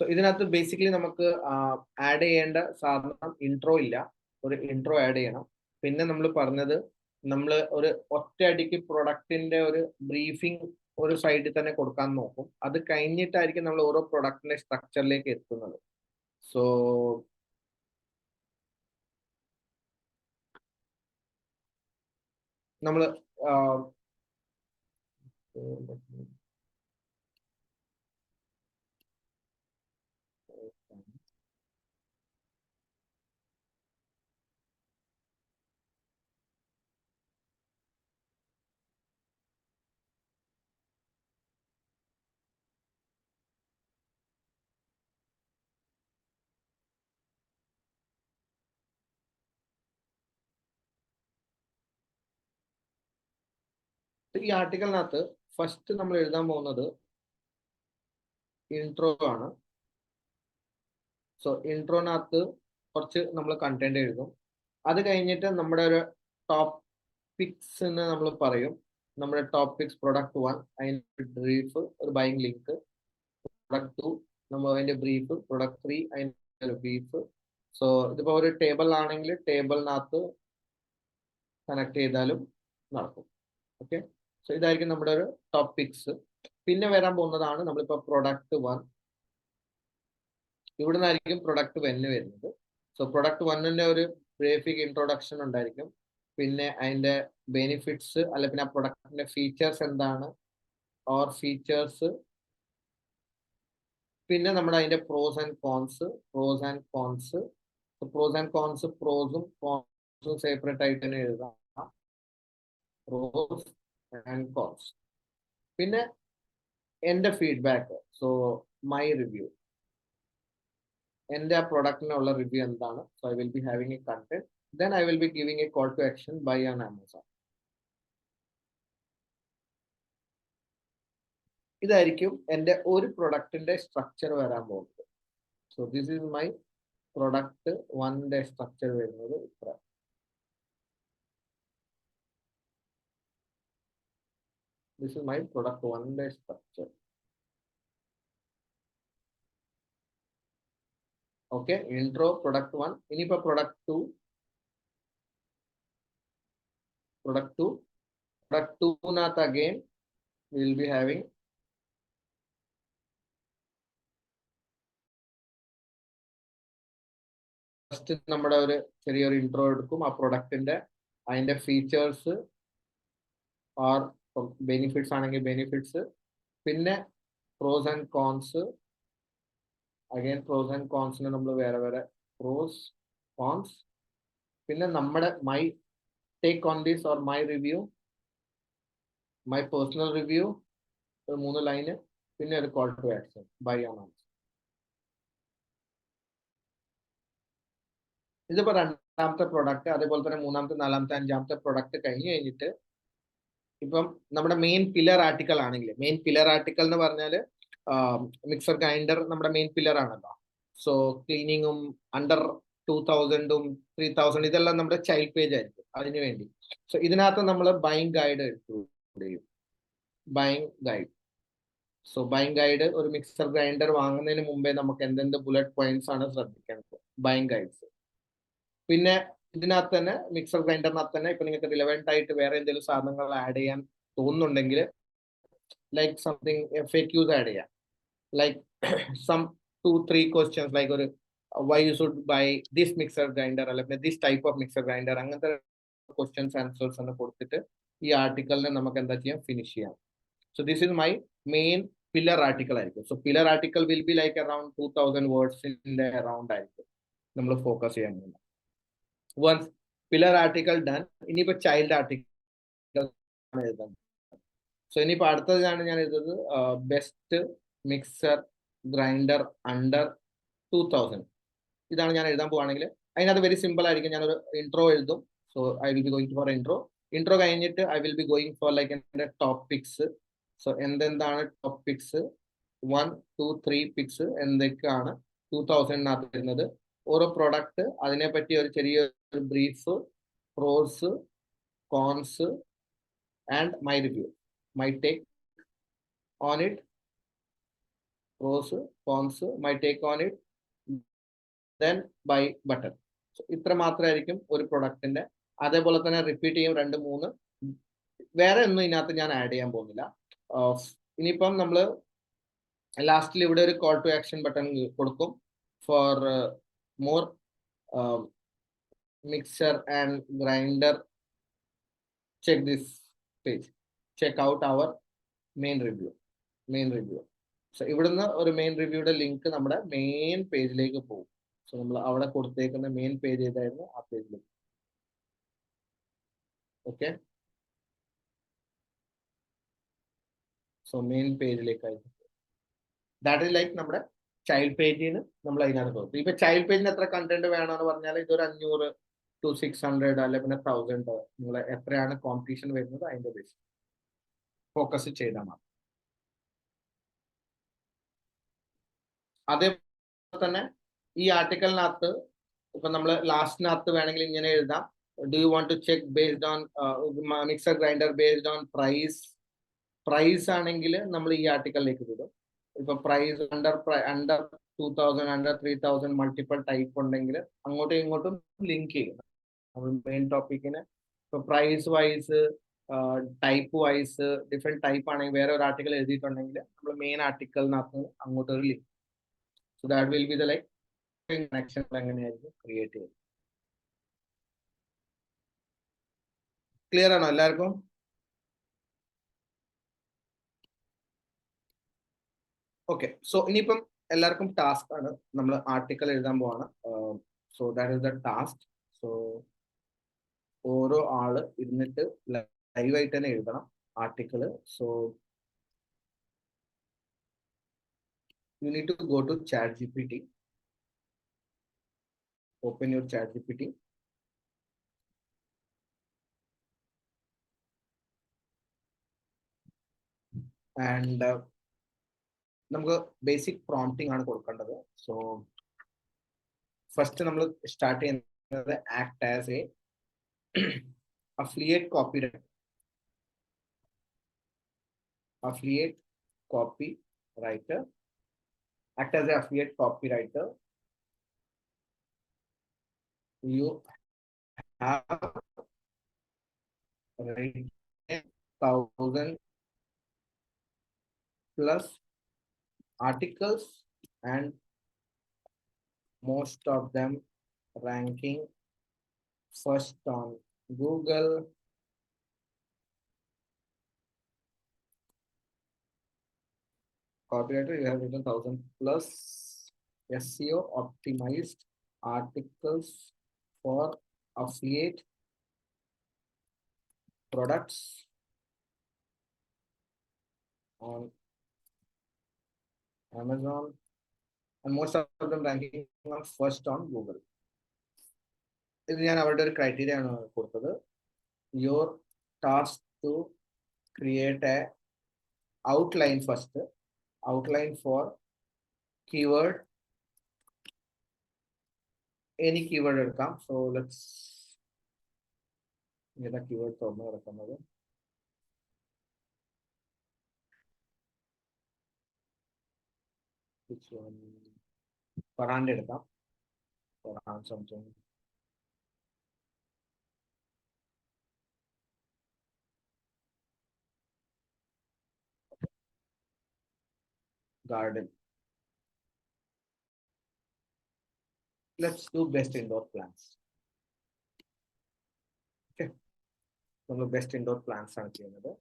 So ഇതിനകത്ത് basically നമുക്ക് add ചെയ്യേണ്ട സാധനം ഇൻട്രോ ഇല്ല, ഒരു ഇൻട്രോ ആഡ് ചെയ്യണം. പിന്നെ നമ്മൾ പറഞ്ഞത് നമ്മൾ ഒരു ഒറ്റയടിക്ക് പ്രൊഡക്റ്റിന്റെ ഒരു ബ്രീഫിംഗ് ഒരു സൈഡിൽ തന്നെ കൊടുക്കാൻ നോക്കും. അത് കഴിഞ്ഞിട്ടായിരിക്കും നമ്മൾ ഓരോ പ്രൊഡക്റ്റിന്റെ സ്ട്രക്ചറിലേക്ക് എത്തുന്നത്. സോ നമ്മൾ ഈ ആർട്ടിക്കലിനകത്ത് ഫസ്റ്റ് നമ്മൾ എഴുതാൻ പോകുന്നത് ഇൻട്രോ ആണ്. സോ ഇൻട്രോനകത്ത് കുറച്ച് നമ്മൾ കണ്ടന്റ് എഴുതും. അത് കഴിഞ്ഞിട്ട് നമ്മുടെ ഒരു ടോപ്പിക്സ് എന്ന് നമ്മൾ പറയും. നമ്മുടെ ടോപ്പിക്സ് പ്രൊഡക്റ്റ് 1 അതിന്റെ ബ്രീഫ്, ഒരു ബൈങ് ലിങ്ക്. പ്രൊഡക്റ്റ് 2 നമ്മൾ അതിന്റെ ബ്രീഫ്. പ്രൊഡക്റ്റ് 3 അതിന്റെ ബ്രീഫ്. സോ ഇതിപ്പോ ഒരു ടേബിൾ ആണെങ്കിൽ ടേബിളിനകത്ത് കണക്ട് ചെയ്താലും നടക്കും. ഓക്കെ, സോ ഇതായിരിക്കും നമ്മുടെ ഒരു ടോപ്പിക്സ്. പിന്നെ വരാൻ പോകുന്നതാണ് നമ്മളിപ്പോ പ്രൊഡക്റ്റ് 1. ഇവിടെ നിന്നായിരിക്കും പ്രൊഡക്റ്റ് 1 വരുന്നത്. സോ പ്രൊഡക്റ്റ് 1ന്റെ ഒരു ബ്രീഫിംഗ് ഇൻട്രൊഡക്ഷൻ ഉണ്ടായിരിക്കും. പിന്നെ അതിന്റെ ബെനിഫിറ്റ്സ്, അല്ല പിന്നെ ആ പ്രൊഡക്റ്റിന്റെ ഫീച്ചേഴ്സ് എന്താണ്, ഓർ ഫീച്ചേഴ്സ്. പിന്നെ നമ്മുടെ അതിന്റെ pros and cons. Pros and cons പ്രോസും കോൺസും സെപ്പറേറ്റ് ആയിട്ട് തന്നെ എഴുതാം. Pros and cons. പിന്നെ എന്റെ ഫീഡ്ബാക്ക്, സോ മൈ റിവ്യൂ, എന്റെ ആ പ്രൊഡക്റ്റിനുള്ള റിവ്യൂ എന്താണ്. So I will be having a content, then I will be giving a call to action buy on Amazon. ഇതായിരിക്കും എൻ്റെ ഒരു പ്രൊഡക്റ്റിന്റെ സ്ട്രക്ചർ വരാൻ പോകുന്നത്. So this is my product 1ന്റെ സ്ട്രക്ചർ വരുന്നത് ഇത്ര. ദിസ് ഈസ് മൈ പ്രൊഡക്റ്റ് 1ന്റെ സ്ട്രക്ചർ. Okay, intro product 1. ഇനിയിപ്പോ പ്രൊഡക്റ്റ് 2. പ്രൊഡക്റ്റ് 2നകത്ത് again will be having first നമ്മുടെ ഒരു ചെറിയൊരു ഇൻട്രോ എടുക്കും. ആ പ്രൊഡക്റ്റിന്റെ അതിന്റെ ഫീച്ചേഴ്സ് ഓർ ബെനിഫിറ്റ്സ് ആണെങ്കിൽ ബെനിഫിറ്റ്സ്. പിന്നെ pros and cons. Again pros and കോൺസിന് നമ്മൾ വേറെ പ്രോസ് കോൺസ്. പിന്നെ നമ്മുടെ my take on this or my review, my personal review, ഒരു 3 ലൈന്. പിന്നെ ഒരു call to action buy on Amazon. ഇതിപ്പോ രണ്ടാമത്തെ പ്രൊഡക്റ്റ്, അതേപോലെ തന്നെ മൂന്നാമത്തെ, നാലാമത്തെ, അഞ്ചാമത്തെ പ്രൊഡക്റ്റ് കഴിഞ്ഞ് കഴിഞ്ഞിട്ട് ഇപ്പം നമ്മുടെ മെയിൻ പില്ലർ ആർട്ടിക്കൽ ആണെങ്കിൽ, മെയിൻ പില്ലർ ആർട്ടിക്കൽ എന്ന് പറഞ്ഞാൽ മിക്സർ ഗ്രൈൻഡർ നമ്മുടെ മെയിൻ പില്ലർ ആണല്ലോ. സോ ക്ലീനിങ്ങും അണ്ടർ 2000ഉം 3000 ഇതെല്ലാം നമ്മുടെ ചൈൽഡ് പേജ് ആയിരിക്കും അതിനു വേണ്ടി. സോ ഇതിനകത്ത് നമ്മൾ ബൈങ് ഗൈഡ് എടുത്തു. Buying guide. So buying guide, ഒരു മിക്സർ ഗ്രൈൻഡർ വാങ്ങുന്നതിന് മുമ്പേ നമുക്ക് എന്തെന്ത് ബുള്ളറ്റ് പോയിന്റ്സ് ആണ് ശ്രദ്ധിക്കേണ്ടത്, ബൈങ് ഗൈഡ്സ്. പിന്നെ ഇതിനകത്ത് തന്നെ മിക്സർ ഗ്രൈൻഡറിനകത്ത് തന്നെ ഇപ്പൊ നിങ്ങൾക്ക് റിലവന്റ് ആയിട്ട് വേറെ എന്തെങ്കിലും സാധനങ്ങൾ ആഡ് ചെയ്യാൻ തോന്നുന്നുണ്ടെങ്കിൽ ലൈക്ക് സംതിങ് FAQs ആഡ് ചെയ്യാം. ലൈക്ക് സം 2-3 ക്വസ്റ്റ്യൻസ് ലൈക്ക് ഒരു why you should buy this mixer grinder, അല്ലെങ്കിൽ this type of mixer grinder, അങ്ങനത്തെ ക്വസ്റ്റ്യൻസ് ആൻസേഴ്സ് എന്ന് കൊടുത്തിട്ട് ഈ ആർട്ടിക്കലിനെ നമുക്ക് എന്താ ചെയ്യാം, ഫിനിഷ് ചെയ്യാം. So this is my main pillar article ആയിരിക്കും. So pillar article will be like around 2000 വേർഡ്സിന്റെ അറൌണ്ട് ആയിരിക്കും നമ്മൾ ഫോക്കസ് ചെയ്യാൻ പോകുന്നത്. വൺസ് പില്ലർ ആർട്ടിക്കൽ ഡൺ, ഇനിയിപ്പോ ചൈൽഡ് ആർട്ടിക്കൽ എഴുതാൻ. സോ ഇനിയിപ്പോ അടുത്തതാണ് ഞാൻ എഴുതുന്നത് ബെസ്റ്റ് മിക്സർ ഗ്രൈൻഡർ അണ്ടർ 2000. ഇതാണ് ഞാൻ എഴുതാൻ പോവാണെങ്കിൽ അതിനകത്ത് വെരി സിമ്പിൾ ആയിരിക്കും. ഞാനൊരു ഇൻട്രോ എഴുതും. So I will be going for intro കഴിഞ്ഞിട്ട് I will be going for like എൻ്റെ ടോപ്പിക്സ്. സോ എന്തെന്താണ് ടോപ്പിക്സ് 1, 2, 3 പിക്സ് എന്തൊക്കെയാണ് 2000നകത്ത് വരുന്നത്, ഓരോ പ്രൊഡക്റ്റ് അതിനെപ്പറ്റി ഒരു ചെറിയൊരു brief, pros, cons and my review, my take on it, pros, cons, my take on it, then buy button. So ഇത്ര മാത്രമായിരിക്കും ഒരു പ്രൊഡക്റ്റിന്റെ. അതേപോലെ തന്നെ റിപ്പീറ്റ് ചെയ്യും 2-3. വേറെ ഒന്നും ഇതിനകത്ത് ഞാൻ ആഡ് ചെയ്യാൻ പോകുന്നില്ല. ഇനിയിപ്പം നമ്മൾ ലാസ്റ്റിൽ ഇവിടെ ഒരു കോൾ ടു ആക്ഷൻ ബട്ടൺ കൊടുക്കും for more mixer and grinder. Check this page, check out our main review. So ഇവിടുന്ന് ഒരു മെയിൻ റിവ്യൂയുടെ ലിങ്ക് നമ്മുടെ മെയിൻ പേജിലേക്ക് പോകും. സോ നമ്മൾ അവിടെ കൊടുത്തേക്കുന്ന മെയിൻ പേജ് ഏതായിരുന്നു, ആ പേജിലേക്ക്. ഓക്കെ, സോ മെയിൻ പേജിലേക്കായിരുന്നു. ദാറ്റ് ഇസ് ലൈക്ക് നമ്മുടെ ചൈൽഡ് പേജിന് നമ്മൾ അതിനകത്ത് കൊടുത്തു. ഇപ്പൊ ചൈൽഡ് പേജിന് എത്ര കണ്ടന്റ് വേണമെന്ന് പറഞ്ഞാൽ ഇതൊരു 500 to 600 അല്ലെ പിന്നെ 1000 നിങ്ങൾ എത്രയാണ് കോമ്പറ്റീഷൻ വരുന്നത് അതിന്റെ ബേസ് ഫോക്കസ് ചെയ്താൽ മതി. അതേപോലെ തന്നെ ഈ ആർട്ടിക്കലിനകത്ത് ഇപ്പൊ നമ്മൾ ലാസ്റ്റിനകത്ത് വേണമെങ്കിൽ ഇങ്ങനെ എഴുതാം, do you want to check based on mixer grinder based on price ആണെങ്കിൽ നമ്മൾ ഈ ആർട്ടിക്കലിലേക്ക് വിടും. ഇപ്പൊ price under 2000 under 3000 multiple type ഉണ്ടെങ്കിൽ അങ്ങോട്ടും ഇങ്ങോട്ടും ലിങ്ക് ചെയ്യും നമ്മൾ മെയിൻ ടോപ്പിക്കിന്. ഇപ്പൊ price wise, type wise, different type ആണെങ്കിൽ വേറെ ഒരു ആർട്ടിക്കൽ എഴുതിയിട്ടുണ്ടെങ്കിൽ നമ്മൾ മെയിൻ ആർട്ടിക്കലിനകത്ത് അങ്ങോട്ട് ഒരു link. So that will be the like connection എങ്ങനെയായിരിക്കും ക്രിയേറ്റ് ചെയ്യുന്നത്. ക്ലിയർ ആണോ എല്ലാവർക്കും? ഓക്കെ, സോ ഇനിയിപ്പം എല്ലാവർക്കും ടാസ്ക് ആണ്, നമ്മൾ ആർട്ടിക്കൽ എഴുതാൻ പോവാണ്. So that is the task. So ഓരോ ആള് ഇരുന്നിട്ട് ലൈവായിട്ട് തന്നെ എഴുതണം article. So you need to go to ChatGPT, open your ChatGPT, and നമുക്ക് ബേസിക് പ്രോംപ്റ്റിംഗ് ആണ് കൊടുക്കേണ്ടത്. സോ ഫസ്റ്റ് നമ്മൾ സ്റ്റാർട്ട് ചെയ്യുന്നത് act as A affiliate copywriter. Act as an affiliate copywriter. You have written 1,000 plus articles and most of them ranking first on Google, copywriter. You have written 1,000 plus SEO optimized articles for affiliate products on Amazon, and most of them ranking on first on Google. ഇത് ഞാൻ അവരുടെ ഒരു criteria ആണ് കൊടുത്തത്. Your task to create a outline first, outline for keyword. Any keyword എടുക്കാം. So let's ഏതാ keyword തുറന്നു കിടക്കുന്നത്? ഫറാൻ്റെ എടുക്കാം. ഫറാൻ something. Garden. Let's do best indoor plants. Okay. നമ്മൾ ബെസ്റ്റ് ഇൻഡോർ പ്ലാന്റ്സ് ആണ് ചെയ്യുന്നത്.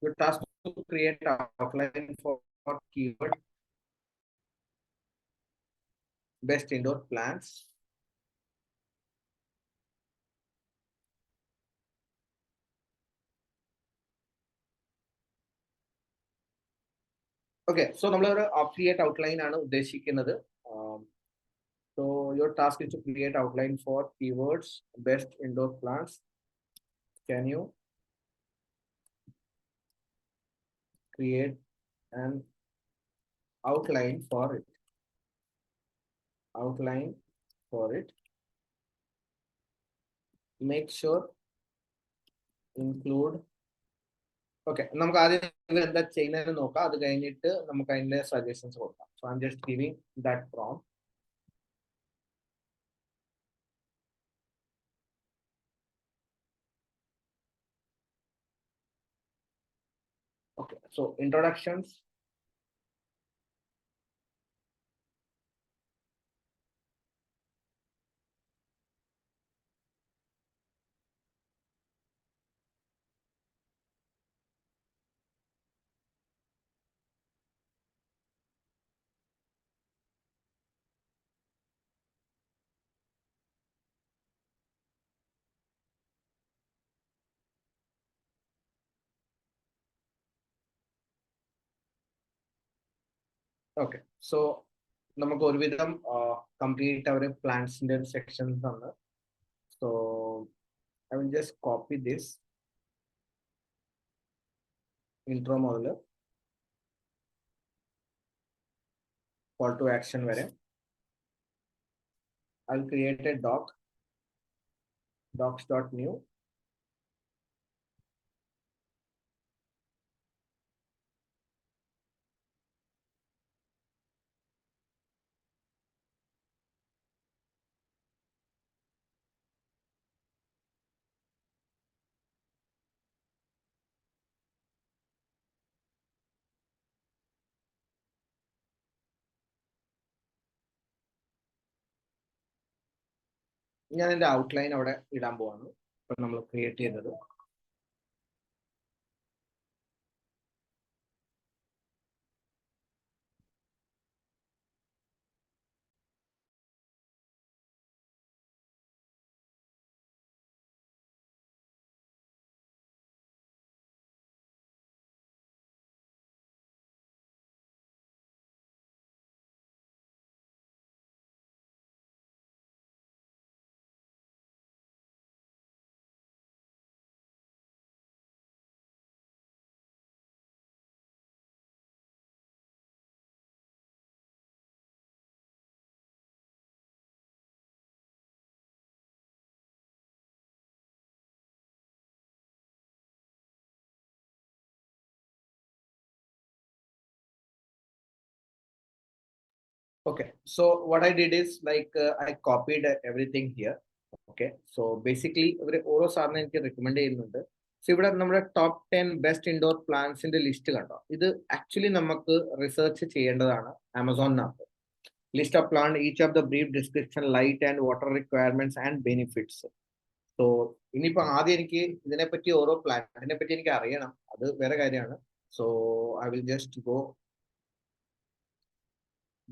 Your task to create an outline for keyword best indoor plants. Okay, so നമ്മൾ ഒരു affiliate outline ആണ് ഉദ്ദേശിക്കുന്നത്. So your task is to create outline for keywords best indoor plants. Can you create an outline for it? Make sure include Okay, നമുക്ക് ആദ്യം എന്താ ചെയ്യുന്നതെന്ന് നോക്കാം. അത് കഴിഞ്ഞിട്ട് നമുക്ക് അതിന്റെ സജഷൻസ് കൊടുക്കാം. So I'm just giving that prompt. Okay, so introductions. Okay, so നമുക്ക് ഒരുവിധം കംപ്ലീറ്റ് അവർ പ്ലാൻസിന്റെ സെക്ഷൻസ് ആണ്. So I will just copy this intro മുതൽ call to action വരെ. I'll create a docs.new. ഞാൻ എൻ്റെ ഔട്ട്ലൈൻ അവിടെ ഇടാൻ പോവാണ്. ഇപ്പൊ നമ്മൾ ക്രിയേറ്റ് ചെയ്തത്. Okay, so what I did is like I copied everything here. Okay, so basically ഇവർ ഓരോ സാറിന് എനിക്ക് റെക്കമെൻഡ് ചെയ്യുന്നുണ്ട്. സോ ഇവിടെ നമ്മുടെ ടോപ്പ് 10 ബെസ്റ്റ് ഇൻഡോർ പ്ലാന്റ്സിന്റെ ലിസ്റ്റ് കണ്ടോ. ഇത് ആക്ച്വലി നമുക്ക് റിസർച്ച് ചെയ്യേണ്ടതാണ് ആമസോണിനകത്ത്. List of plant, each of the brief description, light and water requirements and benefits. So ഇനിയിപ്പോ ആദ്യം എനിക്ക് ഇതിനെപ്പറ്റി ഓരോ പ്ലാന്റിനെ പറ്റി എനിക്ക് അറിയണം, അത് വേറെ കാര്യമാണ്. So I will just go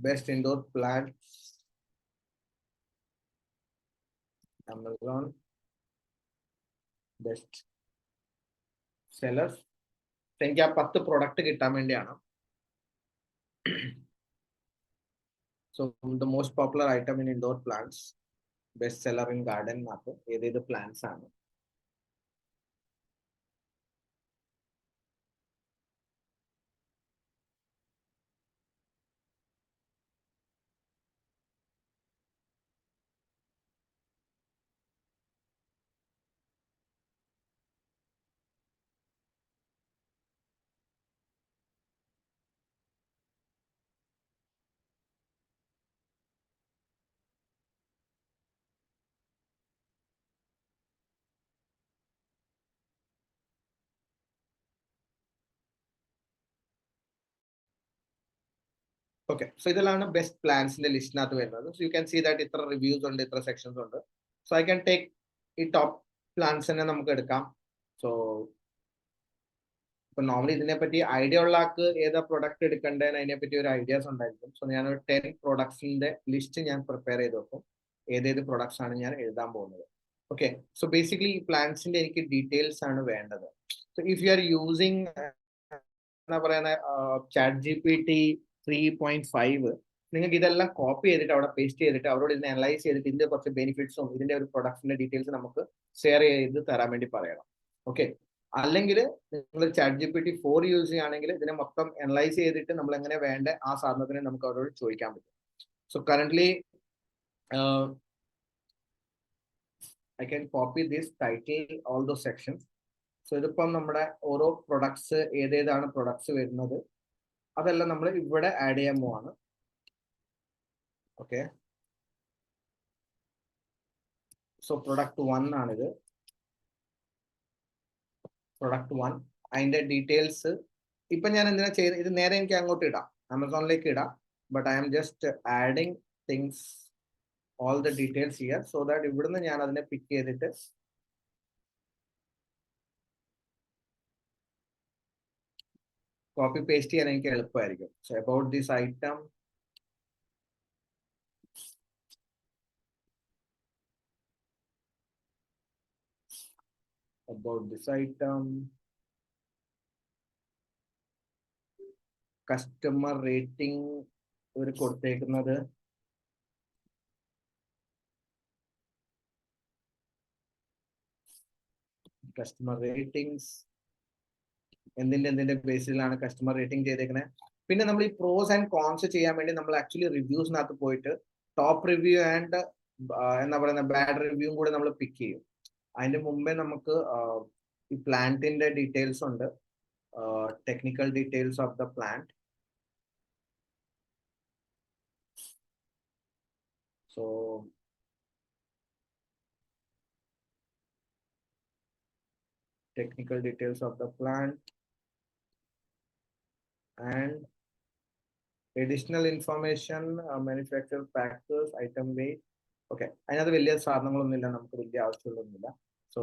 best indoor plants Amazon best sellers. എനിക്ക് ആ 10 പ്രൊഡക്റ്റ് കിട്ടാൻ വേണ്ടിയാണ്. So the most popular item in indoor plants, best seller in garden നകത്ത് ഏതേത് പ്ലാന്റ്സ് ആണ്. ഓക്കെ, സോ ഇതിലാണ് ബെസ്റ്റ് പ്ലാൻസിന്റെ ലിസ്റ്റിനകത്ത് വരുന്നത്. So you can see that ഇത്ര റിവ്യൂസ് ഉണ്ട്, ഇത്ര സെക്ഷൻസ് ഉണ്ട്. സോ ഐ ക്യാൻ ടേക്ക് ഈ ടോപ്പ് പ്ലാൻസ് തന്നെ നമുക്ക് എടുക്കാം. സോ ഇപ്പൊ നോർമലി ഇതിനെപ്പറ്റി ഐഡിയ ഉള്ള ആൾക്ക് ഏതാ പ്രൊഡക്റ്റ് എടുക്കേണ്ടതെന്ന് അതിനെപ്പറ്റി ഒരു ഐഡിയാസ് ഉണ്ടായിരിക്കും. സോ ഞാനൊരു 10 പ്രൊഡക്ട്സിന്റെ ലിസ്റ്റ് ഞാൻ പ്രിപ്പയർ ചെയ്ത് വെക്കും, ഏതേത് പ്രൊഡക്ട്സ് ആണ് ഞാൻ എഴുതാൻ പോകുന്നത്. ഓക്കെ, സോ ബേസിക്കലി ഈ പ്ലാൻസിന്റെ എനിക്ക് ഡീറ്റെയിൽസ് ആണ് വേണ്ടത്. So if you are using എന്താ പറയുന്ന ChatGPT 3.5, നിങ്ങൾക്ക് ഇതെല്ലാം കോപ്പി ചെയ്തിട്ട് അവിടെ പേസ്റ്റ് ചെയ്തിട്ട് അവരോട് ഇതിനെ അനലൈസ് ചെയ്തിട്ട് ഇതിന്റെ കുറച്ച് ബെനിഫിറ്റ്സും ഇതിന്റെ ഒരു പ്രൊഡക്ട്സിന്റെ ഡീറ്റെയിൽസ് നമുക്ക് ഷെയർ ചെയ്ത് തരാൻ വേണ്ടി പറയണം. ഓക്കെ, അല്ലെങ്കിൽ നിങ്ങൾ ChatGPT 4 യൂസ് ചെയ്യുകയാണെങ്കിൽ ഇതിനെ മൊത്തം അനലൈസ് ചെയ്തിട്ട് നമ്മൾ എങ്ങനെ വേണ്ട ആ സാധനത്തിനെ നമുക്ക് അവരോട് ചോദിക്കാൻ പറ്റും. So currently I can copy this title, all those sections. So ഇതിപ്പം നമ്മുടെ ഓരോ പ്രൊഡക്ട്സ് ഏതേതാണ് പ്രൊഡക്ട്സ് വരുന്നത് അതെല്ലാം നമ്മൾ ഇവിടെ ആഡ് ചെയ്യാൻ പോവാണ്. ഓക്കെ, സോ പ്രൊഡക്റ്റ് 1 ആണിത്. പ്രൊഡക്റ്റ് 1 അതിന്റെ ഡീറ്റെയിൽസ് ഇപ്പൊ ഞാൻ എന്തിനാ ചെയ്ത് ഇത് നേരെ എനിക്ക് അങ്ങോട്ട് ഇടാം, ആമസോണിലേക്ക് ഇടാം. But I am just adding things all the details here so that ഇവിടുന്ന് ഞാൻ അതിനെ പിക്ക് ചെയ്തിട്ട് കോപ്പി പേസ്റ്റ് ചെയ്യാൻ എനിക്ക് എളുപ്പമായിരിക്കും. So about this item, customer rating ഇവർ കൊടുത്തേക്കുന്നത് കസ്റ്റമർ റേറ്റിംഗ്സ് എന്തിന്റെ ബേസിലാണ് കസ്റ്റമർ റേറ്റിംഗ് ചെയ്തേക്കുന്നത്. പിന്നെ നമ്മൾ ഈ പ്രോസ് ആൻഡ് കോൺസ് ചെയ്യാൻ വേണ്ടി നമ്മൾ ആക്ച്വലി റിവ്യൂസിനകത്ത് പോയിട്ട് ടോപ്പ് റിവ്യൂ ആൻഡ് എന്താ പറയുന്ന ബാഡ് റിവ്യൂവും കൂടെ നമ്മൾ പിക്ക് ചെയ്യും. അതിന്റെ മുമ്പേ നമുക്ക് ഈ പ്ലാന്റിന്റെ ഡീറ്റെയിൽസ് ഉണ്ട്, technical details of the plant. So technical details of the plant and additional information, manufacturer factors, item weight. Okay, അതിനകത്ത് വലിയ സാധനങ്ങളൊന്നുമില്ല, നമുക്ക് വലിയ ആവശ്യമുള്ളൊന്നുമില്ല. So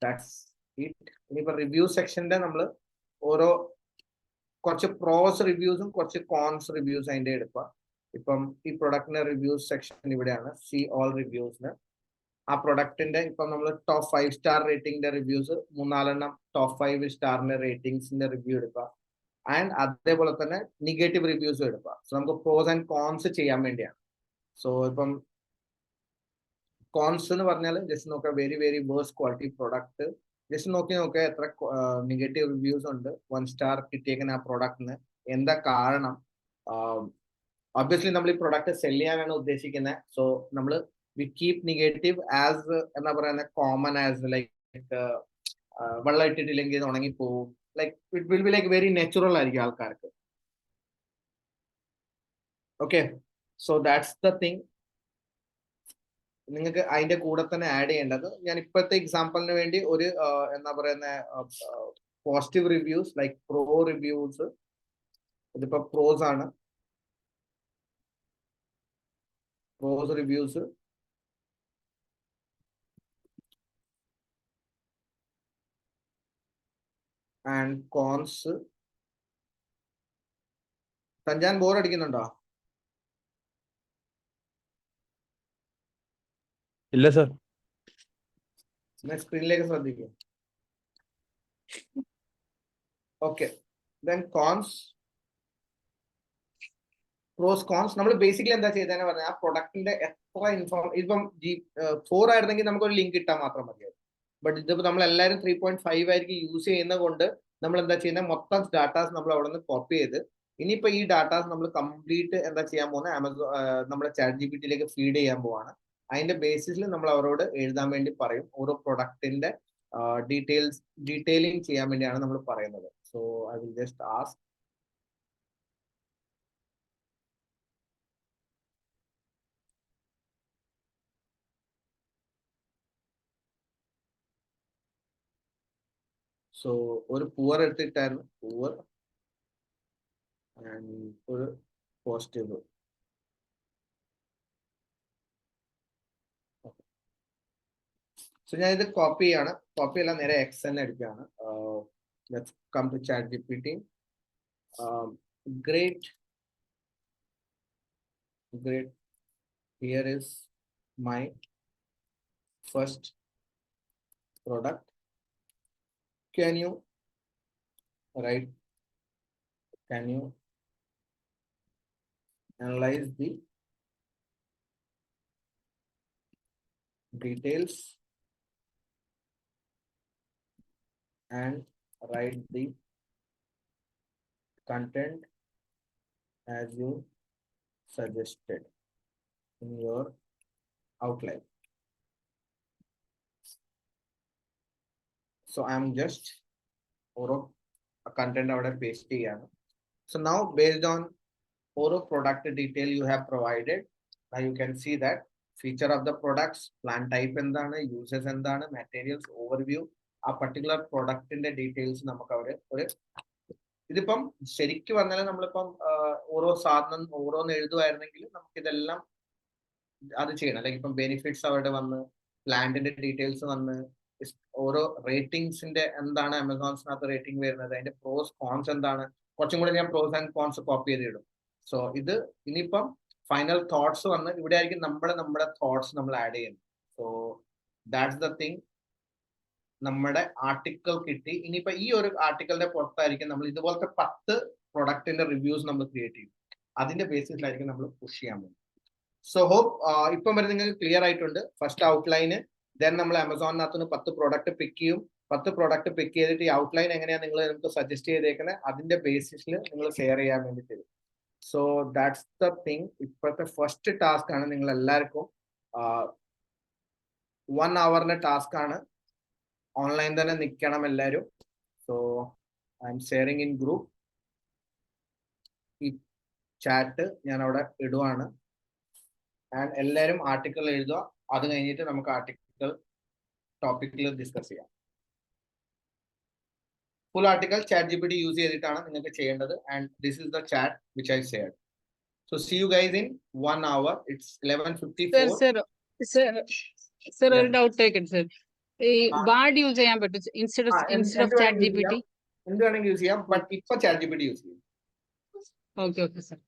that's it. ഇനിയിപ്പോ റിവ്യൂ സെക്ഷന്റെ നമ്മൾ ഓരോ കുറച്ച് പ്രോസ് റിവ്യൂസും കുറച്ച് കോൺസ് റിവ്യൂസ് അതിന്റെ എടുക്കുക. ഇപ്പം ഈ പ്രൊഡക്റ്റിന്റെ റിവ്യൂസ് സെക്ഷൻ ഇവിടെയാണ്, സി ഓൾ റിവ്യൂസിന്. ആ പ്രൊഡക്റ്റിന്റെ ഇപ്പം നമ്മൾ ടോപ്പ് 5 സ്റ്റാർ റേറ്റിംഗിന്റെ റിവ്യൂസ് 3-4 ടോപ്പ് 5 സ്റ്റാറിന്റെ റേറ്റിംഗ്സിന്റെ റിവ്യൂ എടുക്കുക. ആൻഡ് അതേപോലെ തന്നെ നെഗറ്റീവ് റിവ്യൂസും എടുക്കുക. സോ നമുക്ക് പ്രോസ് ആൻഡ് കോൺസ് ചെയ്യാൻ വേണ്ടിയാണ്. സോ ഇപ്പം കോൺസ് എന്ന് പറഞ്ഞാൽ ജസ്റ്റ് നോക്കുക, very very worse quality product. Just നോക്കുക എത്ര നെഗറ്റീവ് റിവ്യൂസ് ഉണ്ട് 1 സ്റ്റാർ കിട്ടിയേക്കുന്ന ആ പ്രൊഡക്റ്റിന്, എന്താ കാരണം. ഒബ്വിയസ്ലി നമ്മൾ ഈ പ്രൊഡക്റ്റ് സെല് ചെയ്യാനാണ് ഉദ്ദേശിക്കുന്നത്. സോ നമ്മൾ വി കീപ് നെഗറ്റീവ് ആസ് എന്താ പറയുന്ന കോമൺ ആസ് ലൈക്ക് വെള്ളം ഇട്ടിട്ടില്ലെങ്കിൽ ഇത് ഉണങ്ങിപ്പോവും. Like it will be like very natural ആയിരിക്കും ആൾക്കാർക്ക്. Okay, so that's the thing. നിങ്ങൾക്ക് അതിന്റെ കൂടെ തന്നെ ആഡ് ചെയ്യേണ്ടത്, ഞാൻ ഇപ്പോഴത്തെ എക്സാമ്പിളിന് വേണ്ടി ഒരു എന്താ പറയുന്ന positive reviews like pro reviews, ഇതിപ്പോ പ്രോസ് ആണ്, പ്രോസ് റിവ്യൂസ് ആൻഡ് കോൺസ്. സഞ്ജാൻ ബോർ അടിക്കുന്നുണ്ടോ? ഇല്ല സർ. സ്ക്രീനിലേക്ക് ശ്രദ്ധിക്കും. ഓക്കെ, ദെൻ കോൺസ്, പ്രോസ് കോൺസ്. നമ്മൾ ബേസിക്കലി എന്താ ചെയ്തതെന്ന് പറഞ്ഞാൽ ആ പ്രൊഡക്റ്റിന്റെ എത്ര ഇപ്പം 4 ആയിരുന്നെങ്കിൽ നമുക്ക് ഒരു ലിങ്ക് ഇട്ടാൽ മാത്രം മതിയായിരുന്നു. ബട്ട് ഇതിപ്പോ നമ്മൾ എല്ലാവരും 3.5 ആയിരിക്കും യൂസ് ചെയ്യുന്നത് കൊണ്ട് നമ്മൾ എന്താ ചെയ്യുന്നത്, മൊത്തം ഡാറ്റാസ് നമ്മൾ അവിടെ നിന്ന് കോപ്പി ചെയ്ത് ഇനിയിപ്പോ ഈ ഡാറ്റാസ് നമ്മൾ കംപ്ലീറ്റ് എന്താ ചെയ്യാൻ പോകുന്നത്, ആമസോൺ നമ്മുടെ ചാറ്റ് ജിപിടിയിലേക്ക് ഫീഡ് ചെയ്യാൻ പോവാണ്. അതിന്റെ ബേസിസിൽ നമ്മൾ അവരോട് എഴുതാൻ വേണ്ടി പറയും. ഓരോ പ്രൊഡക്റ്റിന്റെ ഡീറ്റെയിലിംഗ് ചെയ്യാൻ വേണ്ടിയാണ് നമ്മൾ പറയുന്നത്. So I will just ask. So ഒരു പൂവർ എടുത്തിട്ടായിരുന്നു, പൂവർ ആൻഡ് ഒരു പോസിറ്റീവ്. സോ ഞാൻ ഇത് കോപ്പി ചെയ്യാണ്, കോപ്പി എല്ലാം നേരെ എക്സ് തന്നെ എടുക്കുകയാണ്. Let's come to ChatGPT. great, here is my first product. Can you analyze the details and write the content as you suggested in your outline. So I'm just ഓരോ content അവിടെ paste ചെയ്യാണ്. So now based on ഓരോ product detail you have provided, now you can see that feature of the products, plant type എന്താണ്, uses എന്താണ്, materials overview, ആ particular productന്റെ details നമുക്ക് അവിടെ ഒരു ഇതിപ്പം ശരിക്കും പറഞ്ഞാൽ നമ്മളിപ്പം ഓരോ സാധനം ഓരോന്ന് എഴുതുമായിരുന്നെങ്കിൽ നമുക്ക് ഇതെല്ലാം അത് ചെയ്യണം. ലൈക്ക് ഇപ്പം ബെനിഫിറ്റ്സ് അവിടെ വന്ന്, പ്ലാന്റിന്റെ ഡീറ്റെയിൽസ് വന്ന്, ഓരോ റേറ്റിംഗ്സിന്റെ എന്താണ് ആമസോൺസിനകത്ത് റേറ്റിംഗ് വരുന്നത്, അതിന്റെ പ്രോസ് കോൺസ് എന്താണ്, കുറച്ചും കൂടി ഞാൻ പ്രോസ് ആൻഡ് കോൺസ് കോപ്പി ചെയ്തിടും. സോ ഇത് ഇനിയിപ്പം ഫൈനൽ തോട്ട്സ് വന്ന് ഇവിടെ ആയിരിക്കും നമ്മുടെ തോട്ട്സ് നമ്മൾ ആഡ് ചെയ്യുന്നത്. So that's the thing. നമ്മുടെ ആർട്ടിക്കിൾ കിട്ടി. ഇനിയിപ്പോ ഈ ഒരു ആർട്ടിക്കിളിന്റെ പുറത്തായിരിക്കും നമ്മൾ ഇതുപോലത്തെ 10 പ്രൊഡക്റ്റിന്റെ റിവ്യൂസ് നമ്മൾ ക്രിയേറ്റ് ചെയ്യും. അതിന്റെ ബേസിസിലായിരിക്കും നമ്മൾ പുഷ് ചെയ്യാൻ പോകുന്നത്. സോ ഹോപ്പ് ഇപ്പം വരെ നിങ്ങൾക്ക് ക്ലിയർ ആയിട്ടുണ്ട്. ഫസ്റ്റ് ഔട്ട്ലൈന്, ദെൻ നമ്മൾ ആമസോണിനകത്തുനിന്ന് 10 പ്രോഡക്റ്റ് പിക്ക് ചെയ്യും. 10 പ്രോഡക്റ്റ് പിക്ക് ചെയ്തിട്ട് ഈ ഔട്ട്ലൈൻ എങ്ങനെയാണ് നിങ്ങൾ നമുക്ക് സജസ്റ്റ് ചെയ്തേക്കുന്നത്, അതിന്റെ ബേസിസിൽ നിങ്ങൾ ഷെയർ ചെയ്യാൻ വേണ്ടി തരും. So that's the thing. ഇപ്പോഴത്തെ ഫസ്റ്റ് ടാസ്ക് ആണ് നിങ്ങൾ എല്ലാവർക്കും 1 hourന്റെ ടാസ്ക് ആണ്. ഓൺലൈൻ തന്നെ നിൽക്കണം എല്ലാവരും. So I M sharing in group. ഈ ചാറ്റ് ഞാൻ അവിടെ ഇടുവാണ്. ആൻഡ് എല്ലാവരും ആർട്ടിക്കിൾ എഴുതുക. അത് കഴിഞ്ഞിട്ട് നമുക്ക് ആർട്ടിക്കിൾ ടോപ്പിക്കിൽ ഡിസ്കസ് ചെയ്യാം. ഫുൾ ആർട്ടിക്കൽ ChatGPT യൂസ് ചെയ്തിട്ടാണ് നിങ്ങൾക്ക് ചെയ്യേണ്ടത്. And this is the chat which I shared. So see you guys in 1 hour. It's 11:54. Sir ഒരു ഡൗട്ട് ചോദിക്കട്ടെ സർ. ഈ ബാഡ് യൂസ് ചെയ്യാൻ പറ്റും ഇൻസ്റ്റെഡ് ഓഫ് ChatGPT? എന്ത് വേണമെങ്കിൽ യൂസ് ചെയ്യാം, ബട്ട് ഇപ്പൊ ChatGPT യൂസ് ചെയ്യും. Okay sir.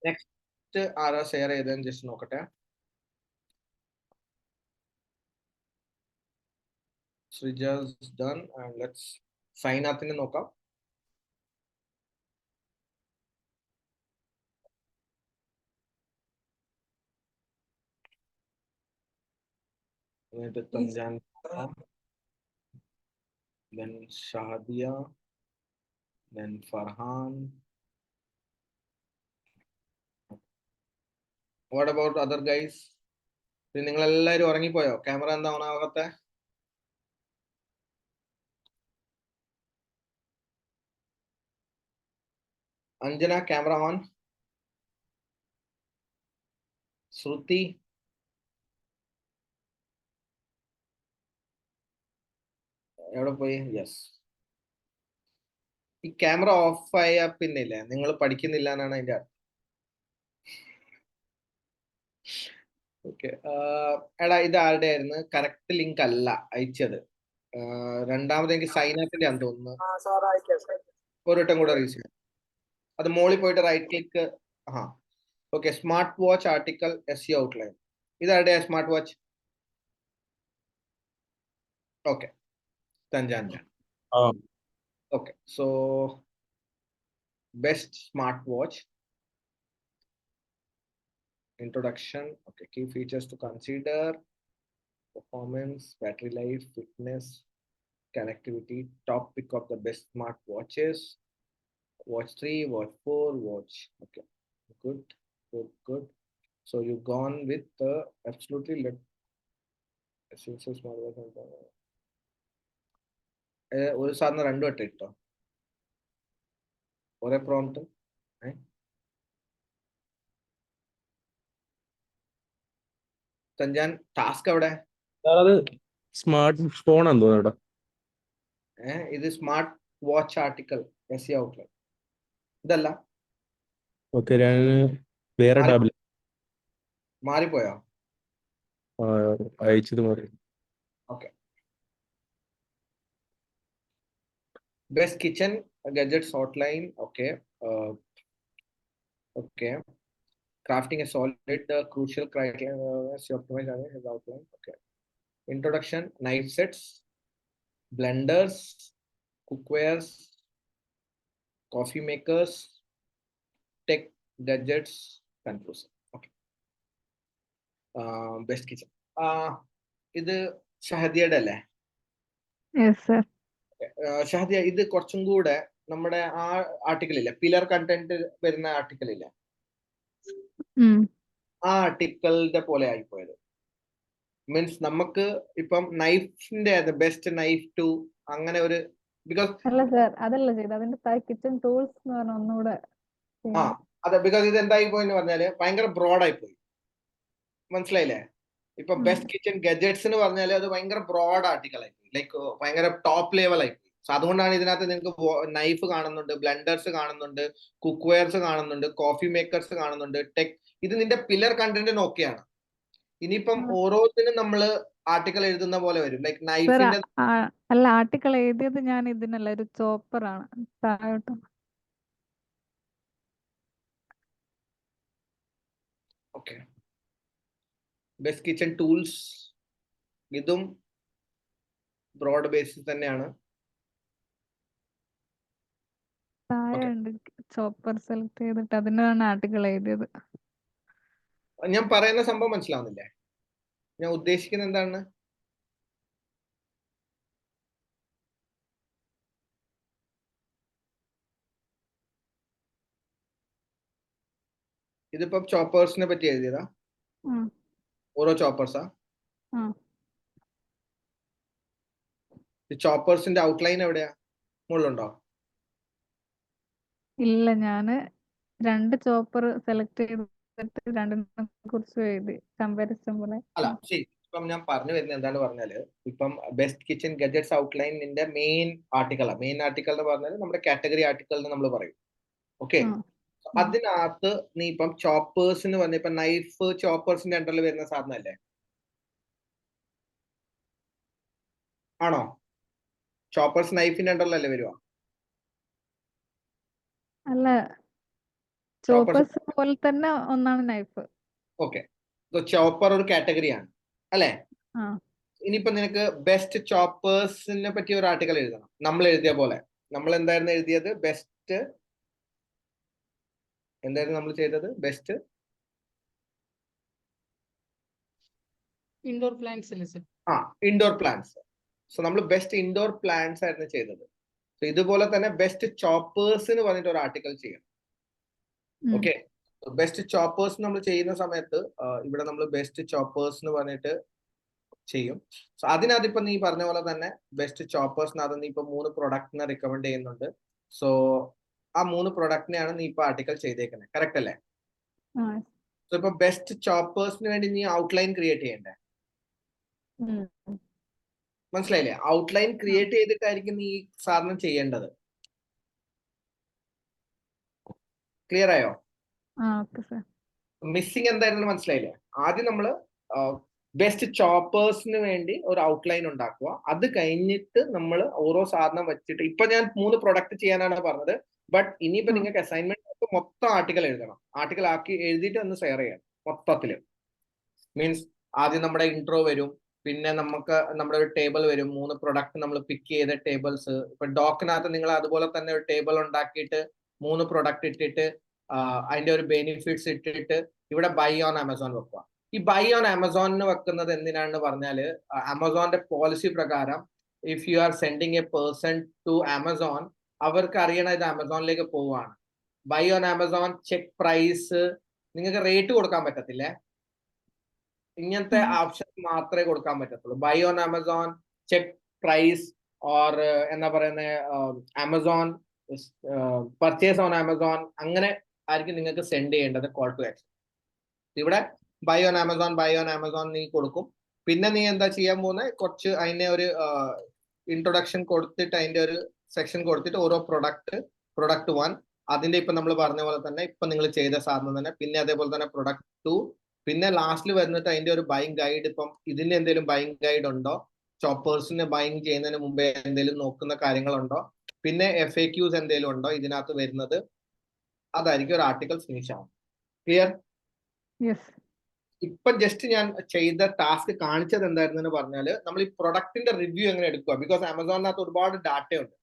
നെക്സ്റ്റ് ആരാ ഷെയർ ചെയ്തതെന്ന് ജസ്റ്റ് നോക്കട്ടെ. ശ്രീജാസ് ഡൺ. ആൻഡ് ലെറ്റ്സ് സൈനാത്തിന് നോക്കാം. എന്നിട്ട് തഞ്ചാൻ, then Shadiya, then Farhan. What about other guys? നിങ്ങൾ എല്ലാവരും ഉറങ്ങിപ്പോയോ? ക്യാമറ എന്താ ഓൺ ആവാത്തെ? Anjana camera on. ശ്രുതി, എവിടെ പോയി? യെസ്. ഈ ക്യാമറ ഓഫ് ആയ പിന്നില്ലേ നിങ്ങൾ പഠിക്കുന്നില്ല എന്നാണ് അതിന്റെ അർത്ഥം. ഓക്കെ. എടാ ഇത് ആരുടെ ആയിരുന്നു? കറക്റ്റ് ലിങ്ക് അല്ല അയച്ചത്. രണ്ടാമത് എനിക്ക് സൈനാപ്പിന്റെ ആണെന്ന് തോന്നുന്നു. ഒരു വട്ടം കൂടെ റീസ് ചെയ്യാം. അത് മോളിൽ പോയിട്ട് റൈറ്റ് ക്ലിക്ക്. ആ okay. Smart watch article SE outline. ഇതാരുടെയാ സ്മാർട്ട് വാച്ച്? ഓക്കെ, തഞ്ചാൻ. Okay, so best smartwatch introduction. Okay, key features to consider: performance, battery life, fitness, connectivity. Top pick of the best smartwatches: Watch 3, Watch 4, Watch. Okay, good. So you've gone with the absolutely essential smartwatch. ഒരു സാധനം രണ്ടു വട്ടം ഇട്ടോ ഒരേ prompt. തഞ്ചാൻ task എവിടെ? Smart phone ആണെന്ന് തോന്നുന്നു. ഇത് smart watch article SE outline. ഇതല്ല. ഓക്കെ, ഞാൻ വേറെ ടാബിൽ മാറിപ്പോയോ? അയച്ചത് മാറി. Okay. Best kitchen gadgets outline. Okay. Okay. Crafting a solid crucial criteria optimize his outline. Okay. Introduction: knife sets, blenders, cookwares, coffee makers, tech gadgets, conclusion. Okay. Best kitchen. ഇത് ഷഹദിയുടെ അല്ലേ? Yes, sir. Shahadiya, ഇത് കുറച്ചും കൂടെ നമ്മുടെ ആ article ഇല്ല, pillar content വരുന്ന article ഇല്ല, ആ ആർട്ടിക്കിളിന്റെ പോലെ ആയിപ്പോയത്. മീൻസ് നമുക്ക് ഇപ്പം നൈഫിന്റെ ബെസ്റ്റ് നൈഫ് ടു അങ്ങനെ ഒരു ബിക്കോസ് അല്ല സർ, അതല്ല ചെയ്ത് അതിന്റെ കിച്ചൺ ടൂൾസ് എന്ന് പറഞ്ഞ ഒന്നുകൂടെ. ആ അതെ, ബിക്കോസ് ഇത് എന്തായി പോയി എന്ന് പറഞ്ഞാല് ഭയങ്കര ബ്രോഡായി പോയി. മനസ്സിലായില്ലേ? ഇപ്പൊ ബെസ്റ്റ് കിച്ചൺ ഗഡ്ജറ്റ്സ് എന്ന് പറഞ്ഞാല് അത് ഭയങ്കര ബ്രോഡ് ആർട്ടിക്കൽ ആയി പോയി, ലൈക്ക് ഭയങ്കര ടോപ്പ് ലെവൽ ആയി പോയി. സോ അതുകൊണ്ടാണ് ഇതിനകത്ത് നിങ്ങൾക്ക് നൈഫ് കാണുന്നുണ്ട്, ബ്ലെൻഡേഴ്സ് കാണുന്നുണ്ട്, കുക്ക് വെയർസ് കാണുന്നുണ്ട്, കോഫി മേക്കേഴ്സ് കാണുന്നുണ്ട്, ടെക്. ഇത് നിന്റെ പില്ലർ കണ്ടന്റിന് ഓക്കെയാണ്. ഇനിയിപ്പം ഓരോന്നിനും നമ്മള് ആർട്ടിക്കൽ എഴുതുന്ന പോലെ വരും, ലൈക്ക് നൈഫിന്റെ. അല്ല, ആർട്ടിക്കിൾ എഴുതിയത് ഞാൻ ഇതിനല്ല, ഒരു ചോപ്പറാണ് താഴോട്ട്. ഓക്കെ. ബെസ്റ്റ് കിച്ചൺ ടൂൾസ്, ഇതും ബ്രോഡ് ബേസിസ് തന്നെയാണ്. താഴെ ഉണ്ട് ചോപ്പർ സെലക്ട് ചെയ്തിട്ട് അതിനാണ് ആർട്ടിക്കിൾ എഴുതിയത്. ഞാൻ പറയുന്ന സംഭവം മനസ്സിലാവുന്നില്ലേ? ഞാൻ ഉദ്ദേശിക്കുന്നത് എന്താണ്? ഇതിപ്പോ ചോപ്പേഴ്സിനെ പറ്റി എഴുതിയതാ? ഓരോ ചോപ്പേഴ്സാ? ചോപ്പേഴ്സിന്റെ ഔട്ട്ലൈൻ എവിടെയാ? മുകളിലുണ്ടോ? ഇല്ല, ഞാന് 2 ചോപ്പർ സെലക്ട് ചെയ്തിട്ട് രണ്ടിനെ കുറിച്ച് എഴുതി കമ്പാരിസൺ പോലെ. അല്ല ശരി, ഇപ്പം ഞാൻ പറഞ്ഞു വരുന്നത് എന്താന്ന് പറഞ്ഞാല്, ഇപ്പം ബെസ്റ്റ് കിച്ചൺ ഗഡ്ജറ്റ്സ് ഔട്ട്ലൈനിന്റെ മെയിൻ ആർട്ടിക്കൽ എന്ന് പറഞ്ഞാൽ നമ്മുടെ കാറ്റഗറി ആർട്ടിക്കൽ എന്ന് നമ്മൾ പറയും. ഓക്കെ. അതിനകത്ത് നീ ഇപ്പം ചോപ്പേഴ്സ് എന്ന് പറഞ്ഞ ഇപ്പൊ നൈഫ് ചോപ്പേഴ്സിന്റെ അണ്ടറിൽ വരുന്ന സാധനമല്ലേ? ആണോ? ചോപ്പേഴ്സ് നൈഫിന്റെ അണ്ടറിലല്ലേ വരുവാ? അല്ല, ചോപ്പേഴ്സ് പോലെ തന്നെ ഒന്നാണ് നൈഫ്. ഓക്കെ, ചോപ്പർ ഒരു കാറ്റഗറിയാണ് അല്ലേ? ആ ഇനിയിപ്പോ നിനക്ക് ബെസ്റ്റ് ചോപ്പേഴ്സിനെ പറ്റി ഒരു ആർട്ടിക്കൽ എഴുതണം. നമ്മൾ എഴുതിയ പോലെ. നമ്മൾ എന്തായിരുന്നു എഴുതിയത്? ബെസ്റ്റ് എന്തായിരുന്നു നമ്മൾ ചെയ്തത്? ബെസ്റ്റ് ഇൻഡോർ പ്ലാന്റ്സ് അല്ലേ സർ? Indoor plants. സോ നമ്മൾ ബെസ്റ്റ് ഇൻഡോർ പ്ലാന്റ്സ് ആയിരുന്നു ചെയ്തത്. സോ ഇതുപോലെ തന്നെ ബെസ്റ്റ് ചോപ്പേഴ്സ് എന്ന് പറഞ്ഞിട്ട് ഒരു ആർട്ടിക്കൽ ചെയ്യണം. ഉം. ഓക്കെ, ബെസ്റ്റ് ചോപ്പേഴ്സ് നമ്മൾ ചെയ്യുന്ന സമയത്ത് ഇവിടെ നമ്മൾ ബെസ്റ്റ് ചോപ്പേഴ്സ് എന്ന് പറഞ്ഞിട്ട് ചെയ്യും. സോ അതിനകത്ത് ഇപ്പൊ നീ പറഞ്ഞ പോലെ തന്നെ ബെസ്റ്റ് ചോപ്പേഴ്സിനകത്ത് നീ ഇപ്പൊ 3 പ്രൊഡക്റ്റിനെ റിക്കമെൻഡ് ചെയ്യുന്നുണ്ട്. സോ ആ 3 പ്രൊഡക്റ്റിനെയാണ് നീ ഇപ്പൊ ആർട്ടിക്കൽ ചെയ്തേക്കുന്നത്, കറക്റ്റ് അല്ലേ? ആ സോ ഇപ്പൊ ബെസ്റ്റ് ചോപ്പേഴ്സിന് വേണ്ടി നീ ഔട്ട്ലൈൻ ക്രിയേറ്റ് ചെയ്യണ്ടേ? ഉം. മനസ്സിലായില്ലേ? ഔട്ട്ലൈൻ ക്രിയേറ്റ് ചെയ്തിട്ടായിരിക്കും നീ ഈ സാധനം ചെയ്യേണ്ടത്. ക്ലിയർ ആയോ? ആ ഓക്കെ സർ. മിസ്സിംഗ് എന്തായിരുന്നു മനസ്സിലായില്ലേ? ആദ്യം നമ്മൾ ബെസ്റ്റ് ചോപ്പേഴ്സിന് വേണ്ടി ഒരു ഔട്ട്ലൈൻ ഉണ്ടാക്കുക. അത് കഴിഞ്ഞിട്ട് നമ്മൾ ഓരോ സാധനം വെച്ചിട്ട്, ഇപ്പൊ ഞാൻ 3 പ്രൊഡക്റ്റ് ചെയ്യാനാണ് പറഞ്ഞത്. ബട്ട് ഇനിയിപ്പോ നിങ്ങൾക്ക് അസൈൻമെന്റ് മൊത്തം ആർട്ടിക്കൽ എഴുതണം. ആർട്ടിക്കൽ ആക്കി എഴുതിയിട്ട് ഒന്ന് ഷെയർ ചെയ്യണം മൊത്തത്തില്. മീൻസ് ആദ്യം നമ്മുടെ ഇൻട്രോ വരും, പിന്നെ നമുക്ക് നമ്മുടെ ഒരു ടേബിൾ വരും, 3 പ്രൊഡക്റ്റ് നമ്മൾ പിക്ക് ചെയ്ത ടേബിൾസ്. ഇപ്പൊ ഡോക്കിനകത്ത് നിങ്ങൾ അതുപോലെ തന്നെ ഒരു ടേബിൾ ഉണ്ടാക്കിയിട്ട് 3 പ്രൊഡക്റ്റ് ഇട്ടിട്ട് അതിന്റെ ഒരു ബെനിഫിറ്റ്സ് ഇട്ടിട്ട് ഇവിടെ ബൈ ഓൺ ആമസോൺ വെക്കുക. ഈ ബൈ ഓൺ ആമസോണിന് വെക്കുന്നത് എന്തിനാണെന്ന് പറഞ്ഞാല് ആമസോണിന്റെ പോളിസി പ്രകാരം if you are sending a person to Amazon, അവർക്ക് അറിയണം ഇത് ആമസോണിലേക്ക് പോവുകയാണ്. Buy on Amazon, check price, നിങ്ങൾക്ക് റേറ്റ് കൊടുക്കാൻ പറ്റത്തില്ലേ? ഇങ്ങനത്തെ ഓപ്ഷൻ മാത്രമേ കൊടുക്കാൻ പറ്റത്തുള്ളൂ. Buy on Amazon, check price, or എന്താ പറയുന്നത് ആമസോൺ പർച്ചേസ് ഓൺ ആമസോൺ, അങ്ങനെ ആയിരിക്കും നിങ്ങൾക്ക് സെൻഡ് ചെയ്യേണ്ടത് കോൾ ടു ആക്ഷൻ. ഇവിടെ ബൈ ഓൺ ആമസോൺ നീ കൊടുക്കും. പിന്നെ നീ എന്താ ചെയ്യാൻ പോകുന്നത്? കുറച്ച് അതിനെ ഒരു ഇൻട്രൊഡക്ഷൻ കൊടുത്തിട്ട് അതിന്റെ ഒരു സെക്ഷൻ കൊടുത്തിട്ട് ഓരോ പ്രൊഡക്റ്റ് 1 അതിന്റെ ഇപ്പൊ നമ്മൾ പറഞ്ഞ പോലെ തന്നെ ഇപ്പൊ നിങ്ങൾ ചെയ്ത സാധനം തന്നെ, പിന്നെ അതേപോലെ തന്നെ പ്രൊഡക്റ്റ് 2, പിന്നെ ലാസ്റ്റിൽ വരുന്നിട്ട് അതിന്റെ ഒരു ബൈങ് ഗൈഡ്. ഇപ്പം ഇതിന്റെ എന്തെങ്കിലും ബൈങ് ഗൈഡ് ഉണ്ടോ, ചോപ്പേഴ്സിന് ബൈങ് ചെയ്യുന്നതിന് മുമ്പേ എന്തെങ്കിലും നോക്കുന്ന കാര്യങ്ങളുണ്ടോ, പിന്നെ FAQs എന്തെങ്കിലും ഉണ്ടോ ഇതിനകത്ത് വരുന്നത്, അതായിരിക്കും ഒരു ആർട്ടിക്കൽ ഫിനിഷ് ആവും. ക്ലിയർ? യെസ്. ഇപ്പൊ ജസ്റ്റ് ഞാൻ ചെയ്ത ടാസ്ക് കാണിച്ചത് എന്തായിരുന്നു പറഞ്ഞാല്, നമ്മൾ ഈ പ്രൊഡക്റ്റിന്റെ റിവ്യൂ എങ്ങനെ എടുക്കുക. ബിക്കോസ് ആമസോണിനകത്ത് ഒരുപാട് ഡാറ്റ ഉണ്ട്.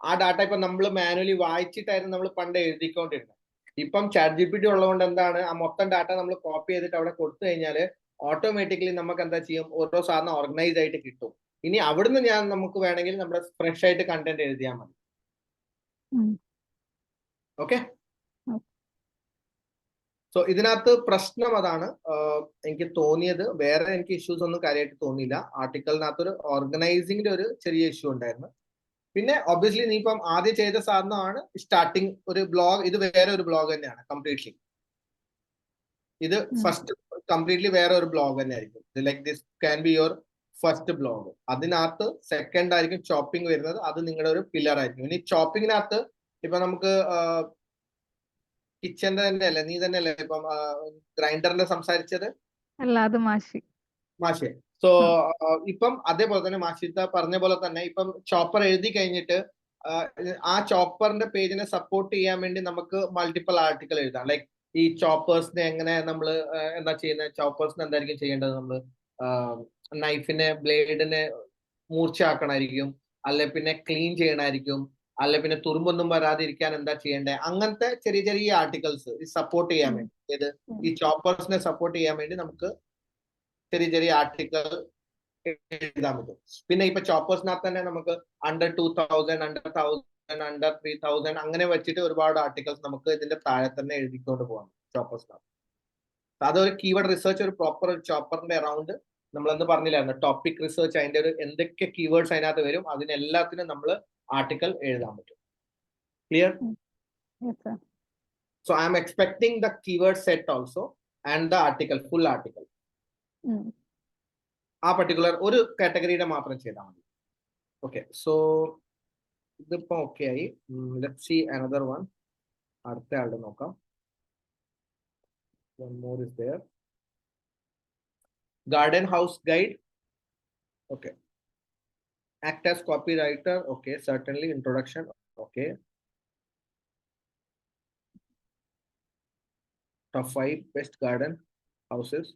ആ ഡാറ്റ ഇപ്പൊ നമ്മൾ മാനുവലി വായിച്ചിട്ടായിരുന്നു നമ്മൾ പണ്ട് എഴുതിക്കൊണ്ടിരുന്നത്. ഇപ്പം ChatGPT ഉള്ളതുകൊണ്ട് എന്താണ്, ആ മൊത്തം ഡാറ്റ നമ്മൾ കോപ്പി ചെയ്തിട്ട് അവിടെ കൊടുത്തു കഴിഞ്ഞാല് ഓട്ടോമാറ്റിക്കലി നമുക്ക് എന്താ ചെയ്യും, ഓരോ സാധനം ഓർഗനൈസ് ആയിട്ട് കിട്ടും. ഇനി അവിടുന്ന് നമുക്ക് വേണമെങ്കിൽ നമ്മുടെ ഫ്രഷ് ആയിട്ട് കണ്ടന്റ് എഴുതിയാൽ മതി. ഓക്കെ, സോ ഇതിനകത്ത് പ്രശ്നം അതാണ് എനിക്ക് തോന്നിയത്. വേറെ എനിക്ക് ഇഷ്യൂസ് ഒന്നും കാര്യമായിട്ട് തോന്നിയില്ല. ആർട്ടിക്കലിനകത്ത് ഒരു ഓർഗനൈസിങ്ങിന്റെ ഒരു ചെറിയ ഇഷ്യൂ ഉണ്ടായിരുന്നു. പിന്നെ ഒബ്വിയസ്ലി നീ ഇപ്പം ആദ്യം ചെയ്ത സാധനമാണ് സ്റ്റാർട്ടിങ് ഒരു ബ്ലോഗ്. ഇത് വേറെ ഒരു ബ്ലോഗ് തന്നെയാണ് കംപ്ലീറ്റ്ലി. ഇത് ഫസ്റ്റ് കംപ്ലീറ്റ്ലി വേറെ ഒരു ബ്ലോഗ് തന്നെ ആയിരിക്കും. Like this can be your first blog. അതിനകത്ത് സെക്കൻഡ് ആയിരിക്കും ചോപ്പിംഗ് വരുന്നത്. അത് നിങ്ങളുടെ ഒരു പില്ലർ ആയിരിക്കും. ഇനി ചോപ്പിങ്ങിനകത്ത് ഇപ്പൊ നമുക്ക് കിച്ചന്റെ തന്നെ അല്ലേ, നീ തന്നെ അല്ലേ ഇപ്പം ഗ്രൈൻഡറിന്റെ സംസാരിച്ചത്? അല്ല, അത് മാഷി. സോ ഇപ്പം അതേപോലെ തന്നെ മാഷിത്ത പറഞ്ഞ പോലെ തന്നെ ഇപ്പം ചോപ്പർ എഴുതി കഴിഞ്ഞിട്ട് ആ ചോപ്പറിന്റെ പേജിനെ സപ്പോർട്ട് ചെയ്യാൻ വേണ്ടി നമുക്ക് മൾട്ടിപ്പിൾ ആർട്ടിക്കൽ എഴുതാം. ലൈക്ക് ഈ ചോപ്പേഴ്സിനെ എങ്ങനെ നമ്മൾ എന്താ ചെയ്യുന്നത്, ചോപ്പേഴ്സിന് എന്തായിരിക്കും ചെയ്യേണ്ടത്, നമ്മൾ നൈഫിനെ ബ്ലേഡിനെ മൂർച്ചയാക്കണമായിരിക്കും, അല്ലെ പിന്നെ ക്ലീൻ ചെയ്യണമായിരിക്കും, അല്ലെ പിന്നെ തുരുമ്പൊന്നും വരാതിരിക്കാൻ എന്താ ചെയ്യേണ്ടത്, അങ്ങനത്തെ ചെറിയ ചെറിയ ആർട്ടിക്കൽസ് സപ്പോർട്ട് ചെയ്യാൻ വേണ്ടി, ഏത് ഈ ചോപ്പേഴ്സിനെ സപ്പോർട്ട് ചെയ്യാൻ വേണ്ടി നമുക്ക് ചെറിയ ചെറിയ ആർട്ടിക്കൽ എഴുതാൻ പറ്റും. പിന്നെ ഇപ്പൊ ചോപ്പേഴ്സിനകത്ത് തന്നെ നമുക്ക് അണ്ടർ 2000, അണ്ടർ 1000, അണ്ടർ 3000 അങ്ങനെ വെച്ചിട്ട് ഒരുപാട് ആർട്ടിക്കൽസ് നമുക്ക് ഇതിന്റെ താഴെ തന്നെ എഴുതിക്കൊണ്ട് പോകാം ചോപ്പേഴ്സിനകത്ത്. അതൊരു കീവേഡ് റിസർച്ച്, ഒരു പ്രോപ്പർ ചോപ്പറിന്റെ അറൗണ്ട് നമ്മൾ എന്ന് പറഞ്ഞില്ലായിരുന്നു, ടോപ്പിക് റിസർച്ച്, അതിന്റെ ഒരു എന്തൊക്കെ കീവേഡ്സ് അതിനകത്ത് വരും അതിനെല്ലാത്തിനും നമ്മൾ ആർട്ടിക്കൽ എഴുതാൻ പറ്റും. Clear? So I am expecting the keyword set also and the article, full article. ആ പർട്ടിക്കുലർ ഒരു കാറ്റഗറിയുടെ മാത്രം ചെയ്താൽ മതി. ഓക്കെ, സോ ഇതിപ്പോ ഓക്കെ ആയി. Let's see another one. അടുത്ത ആളുടെ നോക്കാം. One more is there. Garden house guide. Okay. Act as copywriter. Okay, certainly. Introduction. Okay. Top 5 best garden houses.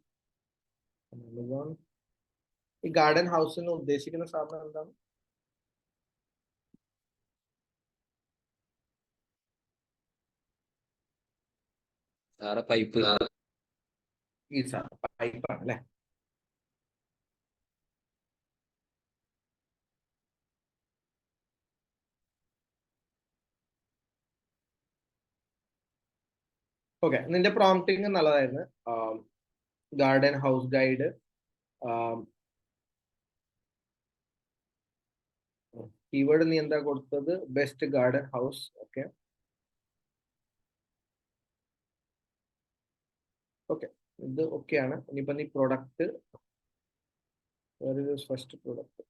ഈ ഗാർഡൻ ഹൗസ് എന്ന് ഉദ്ദേശിക്കുന്ന സാധനം എന്താണ്? പൈപ്പ്. ഈ സാധനം പൈപ്പാണ് അല്ലെ? ഓക്കെ, നിന്റെ പ്രോംപ്റ്റിംഗ് നല്ലതായിരുന്നു. ഗാർഡൻ ഹൗസ് ഗൈഡ്, കീവേഡ് നീ എന്താ കൊടുത്തത്? Best garden house. Okay okay, ഇത് ഓക്കെയാണ്. ഇനിയിപ്പോ നീ പ്രൊഡക്റ്റ്, ഫസ്റ്റ് പ്രൊഡക്റ്റ്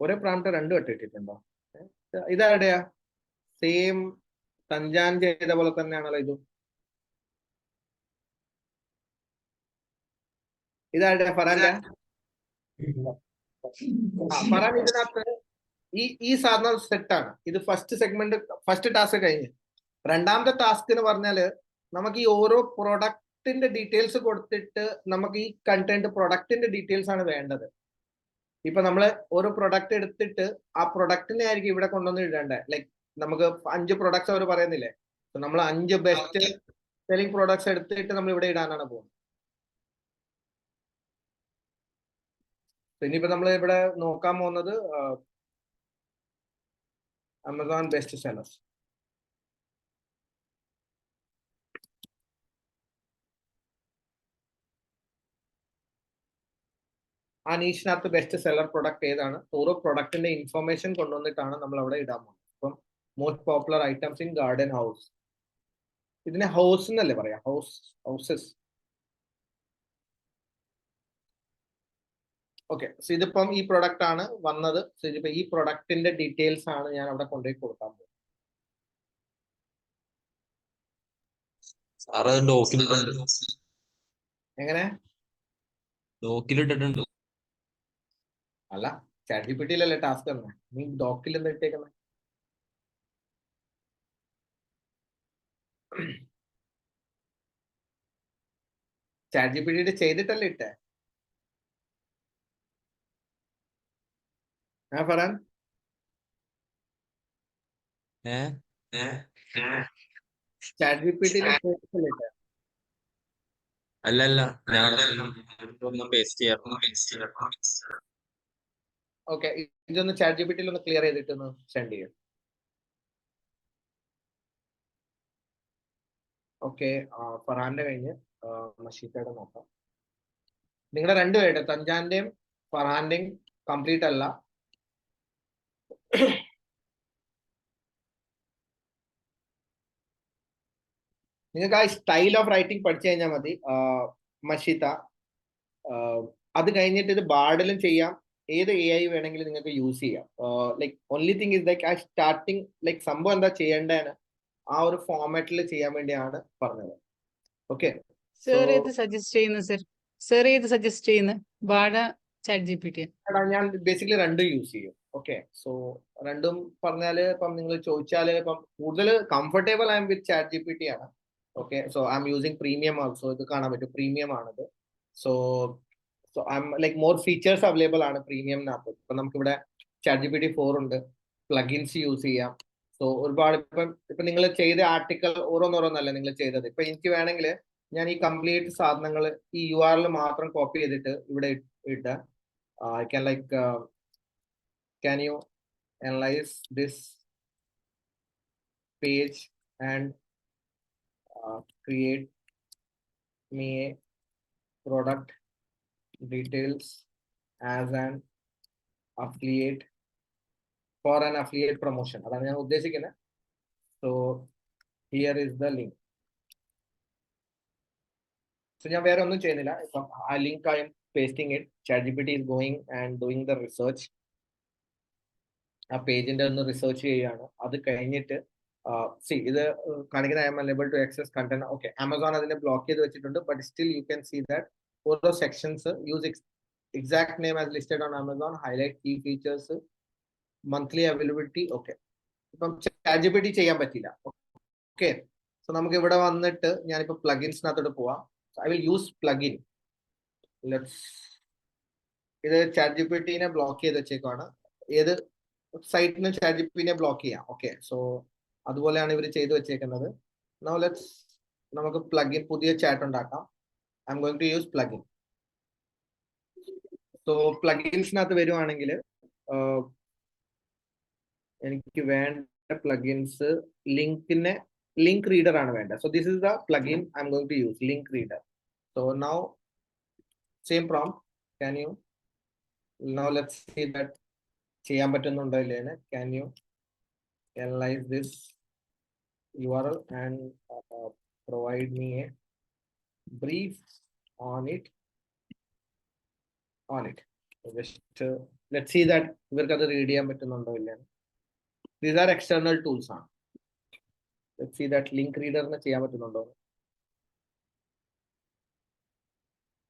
ഒരേ പ്രാംപ്റ്റ് 2 വട്ടം ഇട്ടിട്ടുണ്ടോ? ഇതാരുടെയാ? സെയിം തഞ്ചാൻ ചെയ്ത പോലെ തന്നെയാണല്ലോ ഇതും. ഇതാരുടെ? ഫറാന്റെ? ഫറാൻ ഇതിനകത്ത് ഈ സാധനം സെറ്റാണ്. ഇത് ഫസ്റ്റ് സെഗ്മെന്റ്, ഫസ്റ്റ് ടാസ്ക് കഴിഞ്ഞ് രണ്ടാമത്തെ ടാസ്ക് എന്ന് പറഞ്ഞാല് നമുക്ക് ഈ ഓരോ പ്രൊഡക്റ്റിന്റെ ഡീറ്റെയിൽസ് കൊടുത്തിട്ട് നമുക്ക് ഈ കണ്ടന്റ് പ്രൊഡക്റ്റിന്റെ ഡീറ്റെയിൽസ് ആണ് വേണ്ടത്. ഇപ്പൊ നമ്മള് ഓരോ പ്രൊഡക്റ്റ് എടുത്തിട്ട് ആ പ്രൊഡക്റ്റിനെ ആയിരിക്കും ഇവിടെ കൊണ്ടുവന്ന് ഇടേണ്ടത്. ലൈക്ക് നമുക്ക് 5 പ്രൊഡക്ട്സ് അവർ പറയുന്നില്ലേ, നമ്മൾ 5 ബെസ്റ്റ് സെല്ലിംഗ് പ്രൊഡക്ട്സ് എടുത്തിട്ട് നമ്മൾ ഇവിടെ ഇടാനാണ് പോകുന്നത്. ഇനിയിപ്പോ നമ്മൾ ഇവിടെ നോക്കാൻ പോകുന്നത് ആമസോൺ ബെസ്റ്റ് സെല്ലേഴ്സ്. ആ നീഷിനകത്ത് ബെസ്റ്റ് സെല്ലർ പ്രൊഡക്റ്റ് ഏതാണ്, ഓരോ പ്രൊഡക്റ്റിന്റെ ഇൻഫർമേഷൻ കൊണ്ടുവന്നിട്ടാണ് നമ്മൾ അവിടെ ഇടാൻ പോകുന്നത്. ഇപ്പം most popular items in garden house, ഇതിനെ ഹൗസ് എന്നല്ലേ പറയാ? ഹൗസസ്. ഓക്കെ, സോ ഇതിപ്പം ഈ പ്രൊഡക്റ്റ് ആണ് വന്നത്. സോ ഇതിപ്പോ ഈ പ്രൊഡക്റ്റിന്റെ ഡീറ്റെയിൽസ് ആണ് ഞാൻ അവിടെ കൊണ്ടുപോയി കൊടുക്കാൻ പോകുന്നത്. എങ്ങനെ? ഡോക്കിലിട്ടിട്ടുണ്ട്. അല്ല, ചാറ്റ് ജിപിടിയിലല്ലേ ടാസ്ക് തന്നെ, നീ ഡോക്കിൽ എന്താ ഇട്ടേക്കുന്നത്? ചാറ്റ് ജിപിടി ചെയ്തിട്ടല്ലേ ഇട്ടേ? ഫറാൻ, ചാറ്റ് ജിപിടിയിൽ ചെയ്തിട്ടല്ലേ ഇട്ടേ? അല്ലല്ല, പേസ്റ്റ് ചെയ്യാറുണ്ട്. ഓക്കെ, ഇതൊന്ന് ചാറ്റ് ജിപിടിയിൽ ഒന്ന് ക്ലിയർ ചെയ്തിട്ടൊന്ന് സെൻഡ് ചെയ്യും. ഓക്കെ, ഫറാന്റെ കഴിഞ്ഞ് മഷീത്തയുടെ നോക്കാം. നിങ്ങളുടെ രണ്ടുപേരുടെ, തഞ്ചാന്റെയും ഫറാന്റെയും കംപ്ലീറ്റ് അല്ല. നിങ്ങൾക്ക് ആ സ്റ്റൈൽ ഓഫ് റൈറ്റിംഗ് പഠിച്ചു കഴിഞ്ഞാൽ മതി. മഷീത്ത, അത് കഴിഞ്ഞിട്ട് ഇത് ബാർഡിലും ചെയ്യാം, ഏത് AI വേണമെങ്കിലും നിങ്ങൾക്ക് യൂസ് ചെയ്യാം. Like only thing is like ആ സ്റ്റാർട്ടിങ്, ലൈക്ക് സംഭവം എന്താ ചെയ്യേണ്ടതെന്ന് ആ ഒരു ഫോർമാറ്റിൽ ചെയ്യാൻ വേണ്ടിയാണ് പറഞ്ഞത്. ഓക്കെ, സർ ഏത് സജസ്റ്റ് ചെയ്യുന്നു? സർ ഏത് സജസ്റ്റ് ചെയ്യുന്നു? ബാഡ, ചാറ്റ് ജിപിടി? ഞാൻ ബേസിക്കലി രണ്ടും യൂസ് ചെയ്യും. ഓക്കെ, സോ രണ്ടും പറഞ്ഞാല് ഇപ്പം നിങ്ങൾ ചോദിച്ചാല് ഇപ്പം കൂടുതൽ കംഫർട്ടബിൾ ആം വിത്ത് ചാറ്റ് ജിപിടി ആണ്. Okay, so I M using premium also. ഇത് കാണാൻ പറ്റും, പ്രീമിയം ആണിത്. So I M like more features available ആണ് പ്രീമിയമിനകത്ത്. ഇപ്പൊ നമുക്കിവിടെ ചാറ്റ് ജിപിടി 4 ഉണ്ട്, പ്ലഗിൻസ് യൂസ് ചെയ്യാം. സോ ഒരുപാട് ഇപ്പൊ നിങ്ങൾ ചെയ്ത ആർട്ടിക്കിൾ ഓരോന്നോരോന്നല്ല നിങ്ങൾ ചെയ്തത്. ഇപ്പൊ എനിക്ക് വേണമെങ്കിൽ ഞാൻ ഈ കംപ്ലീറ്റ് സാധനങ്ങൾ ഈ URL മാത്രം കോപ്പി ചെയ്തിട്ട് ഇവിടെ ഇട്ട് I can like can you analyze this page and create me a product details as an affiliate for an affiliate promotion. അതാണ് ഞാൻ ഉദ്ദേശിക്കുന്നത്. So here is the link. So ഞാൻ വേറെ ഒന്നും ചെയ്യുന്നില്ല. ഇപ്പം ആ link I am pasting it. ChatGPT is going and doing the research. ആ പേജിന്റെ ഒന്ന് റിസർച്ച് ചെയ്യുകയാണ്. അത് കഴിഞ്ഞിട്ട് ഇത് കാണിക്കുന്ന I am unable to access content. Okay, Amazon അതിനെ ബ്ലോക്ക് ചെയ്ത് വെച്ചിട്ടുണ്ട്. But still you can see that ഓരോ sections use exact name as listed on Amazon, highlight key features, monthly availability. Okay, ഇപ്പം ChatGPT ചെയ്യാൻ പറ്റില്ല. ഓക്കെ, സോ നമുക്ക് ഇവിടെ വന്നിട്ട് ഞാനിപ്പോ പ്ലഗിൻസിനകത്തോട്ട് പോവാം. I will use plugin. ഇത് ചാറ്റ് ജിപിടിനെ ബ്ലോക്ക് ചെയ്ത് വെച്ചേക്കാണ്. ഏത് സൈറ്റിനും ചാറ്റ് ജിപിടിനെ ബ്ലോക്ക് ചെയ്യാം. ഓക്കെ, സോ അതുപോലെയാണ് ഇവർ ചെയ്തു വെച്ചേക്കുന്നത്. നൗ ലെറ്റ്സ് നമുക്ക് പ്ലഗിൻ പുതിയ ചാറ്റ് ഉണ്ടാക്കാം. I'm going to use plugin. So പ്ലഗിൻസിനകത്ത് വരുവാണെങ്കിൽ എനിക്ക് വേണ്ട പ്ലഗിൻസ് ലിങ്ക് റീഡർ ആണ് വേണ്ടത്. So this is the plugin I'm going to use, link reader. So now same prompt, can you now let's see that ചെയ്യാൻ പറ്റുന്നുണ്ടോ ഇല്ലേന്ന്. Can you analyze this URL and provide me a brief on it. Just let's see that ഇവർക്ക് അത് read ചെയ്യാൻ പറ്റുന്നുണ്ടോ ഇല്ലെന്ന്. These are external tools ആണ്. Let's see that link reader ന് ചെയ്യാൻ പറ്റുന്നുണ്ടോ.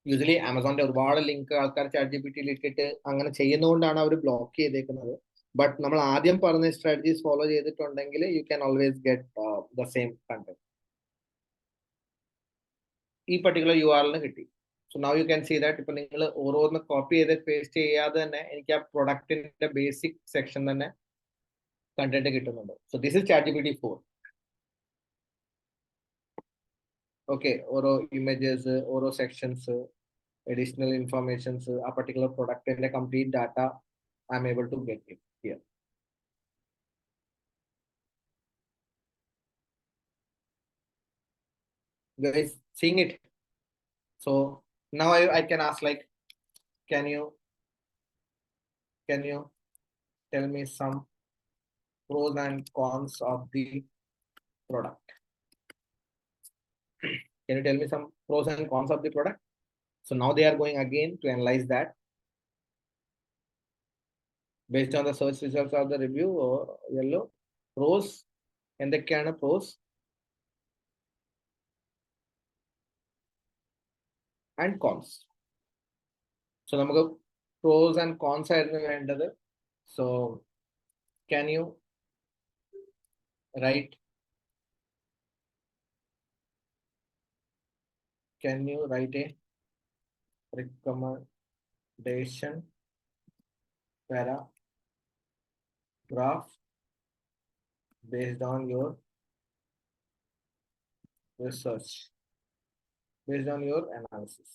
യൂസ്വലി ആമസോണിന്റെ ഒരുപാട് ലിങ്ക് ആൾക്കാർ ചാറ്റ് ജിപിടിയിൽ ഇട്ടിട്ട് അങ്ങനെ ചെയ്യുന്നതുകൊണ്ടാണ് അവർ ബ്ലോക്ക് ചെയ്തേക്കുന്നത്. ബട്ട് നമ്മൾ ആദ്യം പറഞ്ഞ സ്ട്രാറ്റജീസ് ഫോളോ ചെയ്തിട്ടുണ്ടെങ്കിൽ you can always get the same content. ഈ പർട്ടിക്കുലർ URL കിട്ടി. So now you can see that ഇപ്പൊ നിങ്ങൾ ഓരോന്ന് കോപ്പി ചെയ്ത് പേസ്റ്റ് ചെയ്യാതെ തന്നെ എനിക്ക് ആ പ്രൊഡക്റ്റിന്റെ ബേസിക് സെക്ഷൻ തന്നെ കണ്ടന്റ് കിട്ടുന്നുണ്ട്. So this is chat GPT 4. Okay, ഓരോ ഇമേജസ്, ഓരോ sections, additional informations, a particular product and a complete data I'm able to get it here. Guys, seeing it. So now I can ask like, can you tell me some pros and cons of the product? Can you tell me some pros and cons of the product? So now they are going again to analyze that based on the search results of the review. Or yellow pros എന്തൊക്കെയാണ് pros and cons. So നമുക്ക് pros and cons ആയിരുന്നു വേണ്ടത്. So can you write a recommendation paragraph based on your research, based on your analysis.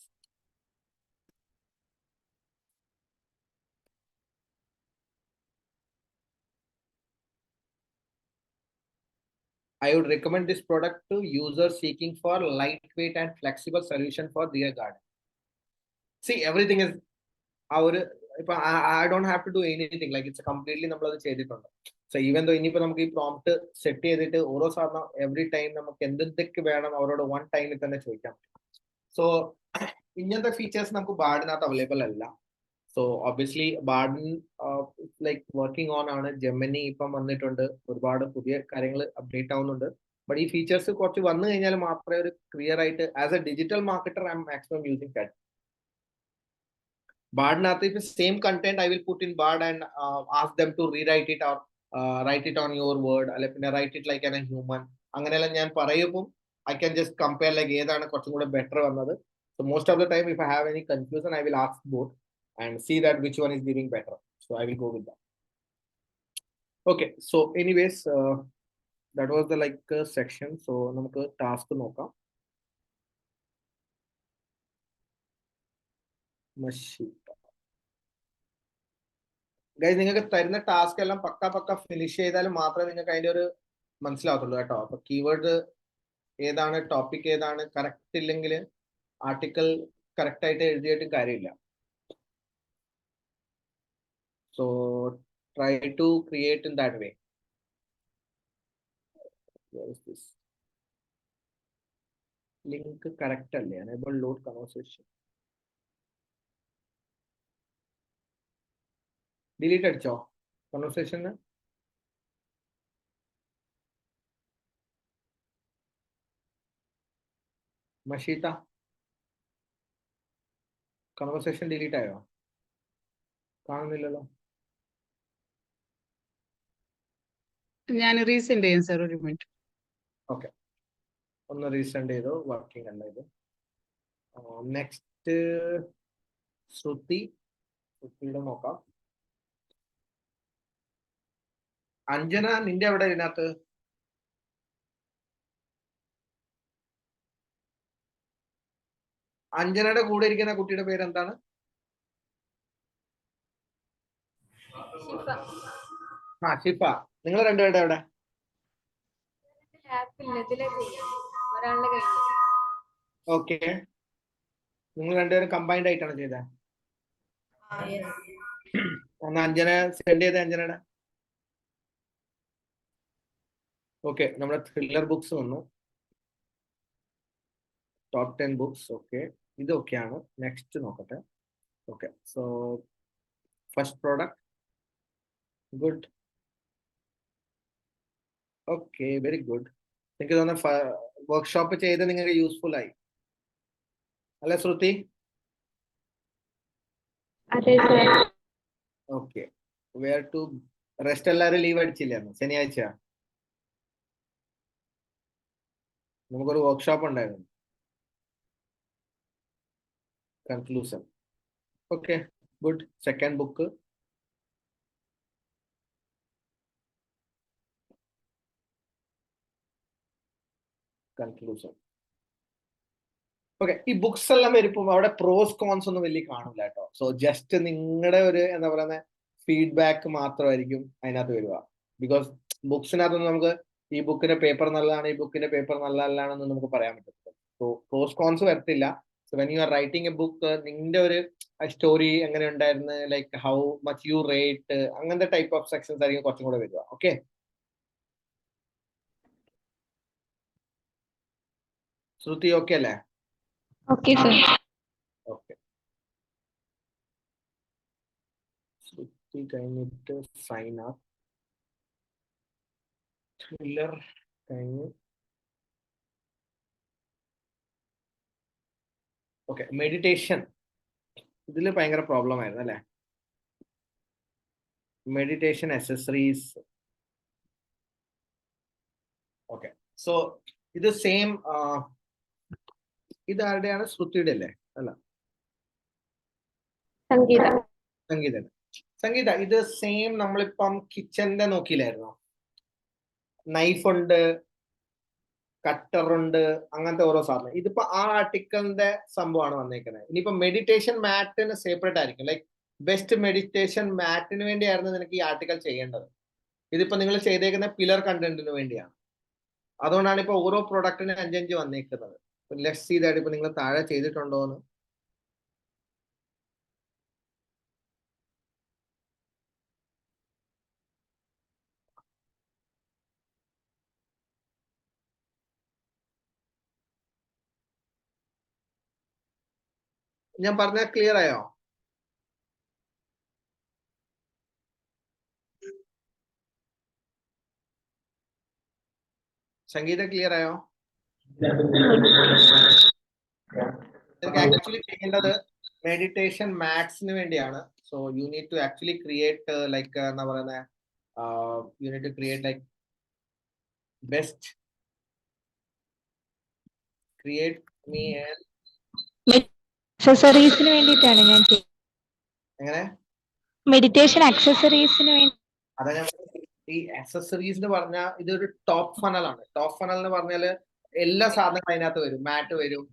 I would recommend this product to users seeking for lightweight and flexible solution for their garden. See, everything is our, I don't have to do anything, like it's completely നമ്മളത് ചെയ്തിട്ടുണ്ട്. So even though ഇനിയിപ്പോ നമുക്ക് ഈ prompt set ചെയ്തിട്ട് ഓരോ സാധനം every time നമുക്ക് എന്തൊക്കെ വേണം അവരോട് വൺ ടൈമിൽ തന്നെ ചോദിക്കാം. സോ ഇങ്ങനത്തെ ഫീച്ചേഴ്സ് നമുക്ക് ബാർഡിനകത്ത് അവൈലബിൾ അല്ല. സോ ഒബ്വിയസ്ലി ബാർഡിൻ ലൈക്ക് വർക്കിംഗ് ഓൺ ആണ്. ജെമിനി ഇപ്പം വന്നിട്ടുണ്ട്, ഒരുപാട് പുതിയ കാര്യങ്ങൾ അപ്ഡേറ്റ് ആവുന്നുണ്ട്. ബട്ട് ഈ ഫീച്ചേഴ്സ് കുറച്ച് വന്നു കഴിഞ്ഞാൽ മാത്രമേ ഒരു ക്ലിയർ ആയിട്ട് as a digital marketer I'm maximum using chat. ബാർഡിനകത്ത് ഇപ്പൊ same content I will put in Bard and ask them to rewrite it or write it on your word, അല്ലെ പിന്നെ write it like an a human. അങ്ങനെയെല്ലാം ഞാൻ പറയുമ്പോൾ I can just compare like ഏതാണ് കുറച്ചും കൂടെ ബെറ്റർ വന്നത്. So most of the time if I have any confusion I will ask both and see that which one is giving better. So I will go with that. Okay, so anyways that was the like section. So നമുക്ക് task നോക്കാം. Guys, നിങ്ങൾക്ക് തരുന്ന task എല്ലാം പക്ക finish ചെയ്താൽ മാത്രമേ നിങ്ങൾക്ക് അതിന്റെ ഒരു മനസ്സിലാവത്തുള്ളൂ കേട്ടോ. അപ്പൊ കീവേഡ് ഏതാണ്, ടോപ്പിക് ഏതാണ്, കറക്റ്റ് ഇല്ലെങ്കിൽ ആർട്ടിക്കിൾ കറക്റ്റ് ആയിട്ട് എഴുതിയിട്ട് കാര്യമില്ല. So try to create in that way. Link correct അല്ലേ? Enable load conversation. ഡിലീറ്റ് അടിച്ചോ കൺവേഴ്സേഷന്? മഷീത്ത, കൺവേഴ്സേഷൻ ഡിലീറ്റ് ആയോ? കാണുന്നില്ലല്ലോ. ഞാൻ റീസെൻഡ് ചെയ്യാം സാർ, ഒരു മിനിറ്റ്. ഓക്കെ. ഒന്ന് റീസെൻഡ് ചെയ്തു, വർക്കിംഗ് അല്ല ഇത്. നെക്സ്റ്റ് ശ്രുതിയുടെ നോക്കാം. അഞ്ജന നിന്റെ എവിടെ ഇതിനകത്ത്? അഞ്ജനയുടെ കൂടെ ഇരിക്കുന്ന കുട്ടിയുടെ പേര് എന്താണ്? ഷിഫ. നിങ്ങൾ രണ്ടുപേരുടെ എവിടെ? ഓക്കെ, നിങ്ങൾ രണ്ടുപേരും കമ്പൈൻഡ് ആയിട്ടാണ് ചെയ്തത്. ഒന്ന് അഞ്ജന സെൻഡ് ചെയ്ത അഞ്ജനയുടെ. ഓക്കെ, നമ്മുടെ ത്രില്ലർ ബുക്സ് വന്നു, ടോപ്പ് 10 ബുക്സ്. ഓക്കെ, ഇതൊക്കെയാണ്. നെക്സ്റ്റ് നോക്കട്ടെ. Okay, so first product, good. Okay, very good. എനിക്ക് തോന്നുന്നു വർക്ക്ഷോപ്പ് ചെയ്ത് നിങ്ങൾക്ക് യൂസ്ഫുൾ ആയി അല്ലെ ശ്രുതി? അതെ sir. Okay, where to rest എല്ലാവരും ലീവ് അടിച്ചില്ലായിരുന്നു ശനിയാഴ്ച? നമുക്കൊരു വർക്ക്ഷോപ്പ് ഉണ്ടായിരുന്നു, conclusion. Okay, good. Second book, conclusion. Okay, ഈ ബുക്സ് എല്ലാം വരുമ്പോൾ അവിടെ പ്രോസ് കോൺസ് ഒന്നും വലിയ കാണില്ല കേട്ടോ. സോ ജസ്റ്റ് നിങ്ങളുടെ ഒരു എന്താ പറയുന്ന ഫീഡ്ബാക്ക് മാത്രമായിരിക്കും അതിനകത്ത് വരിക. ബിക്കോസ് ബുക്സിനകത്തൊന്നും നമുക്ക് ഈ ബുക്കിന്റെ പേപ്പർ നല്ലതാണ്, ഈ ബുക്കിന്റെ പേപ്പർ നല്ലതല്ലാണെന്ന് നമുക്ക് പറയാൻ പറ്റത്തില്ല. സോ പ്രോസ് കോൺസ് വരത്തില്ല. So when you are writing A book, നിങ്ങളുടെ ഒരു സ്റ്റോറി എങ്ങനെ ഉണ്ടായിരുന്നു, like how much you rate, അങ്ങനത്തെ ടൈപ്പ് ഓഫ് സെക്ഷൻസ് ആയിരിക്കും കുറച്ചും കൂടെ വരിക. ഓക്കെ, ശ്രുതി ഓക്കെ അല്ലേ? Okay sir. ഓക്കെ, ശ്രുതി കഴിഞ്ഞിട്ട് സൈൻ അപ്പ്, ത്രില്ലർ കഴിഞ്ഞു. Okay, meditation. ഇതിൽ ഭയങ്കര പ്രോബ്ലം ആയിരുന്നു അല്ലേ? Meditation accessories. ഓക്കെ, സോ ഇത് സെയിം. ഇത് ആരുടെയാണ്? ശ്രുതിയുടെ അല്ലേ? അല്ല, സംഗീത. സംഗീത, ഇത് സെയിം നമ്മളിപ്പം കിച്ചന്റെ നോക്കിയില്ലായിരുന്നോ? നൈഫ് ഉണ്ട്, കട്ടർ ഉണ്ട്, അങ്ങനത്തെ ഓരോ സാധനം. ഇതിപ്പോ ആ ആർട്ടിക്കിളിന്റെ സംഭവമാണ് വന്നേക്കുന്നത്. ഇനിയിപ്പോ മെഡിറ്റേഷൻ മാറ്റിന് സെപ്പറേറ്റ് ആയിരിക്കും. ലൈക്ക് ബെസ്റ്റ് മെഡിറ്റേഷൻ മാറ്റിന് വേണ്ടിയായിരുന്നു നിനക്ക് ഈ ആർട്ടിക്കൽ ചെയ്യേണ്ടത്. ഇതിപ്പോ നിങ്ങൾ ചെയ്തേക്കുന്ന പില്ലർ കണ്ടന്റിന് വേണ്ടിയാണ്. അതുകൊണ്ടാണ് ഇപ്പൊ ഓരോ പ്രൊഡക്റ്റിന് 5 വന്നേക്കുന്നത്. ലെറ്റ്സ് സീ ദാറ്റ് ഇപ്പൊ നിങ്ങൾ താഴെ ചെയ്തിട്ടുണ്ടോന്ന്. ഞാൻ പറഞ്ഞ ക്ലിയർ ആയോ? സംഗീത ക്ലിയർ ആയോ? നിങ്ങൾക്ക് ആക്ച്വലി ചെയ്യേണ്ടത് മെഡിറ്റേഷൻ മാത്സിന് വേണ്ടിയാണ്. So you need to actually create like എന്താ പറയുന്നത്, you need to create like best create me and അക്സസറീസിന് വേണ്ടിയിട്ടാണ് ഞാൻ എങ്ങനെ മെഡിറ്റേഷൻ അക്സസറീസിന് വേണ്ടി. അതാ ഞാൻ ഈ അക്സസറീസ് എന്ന് പറഞ്ഞാൽ ഇതൊരു ടോപ്പ് ഫണലാണ്. ടോപ്പ് ഫണൽ എന്ന് പറഞ്ഞാൽ എല്ലാ സാധനങ്ങളും അതിനകത്ത് വരും. മാറ്റ് വരും,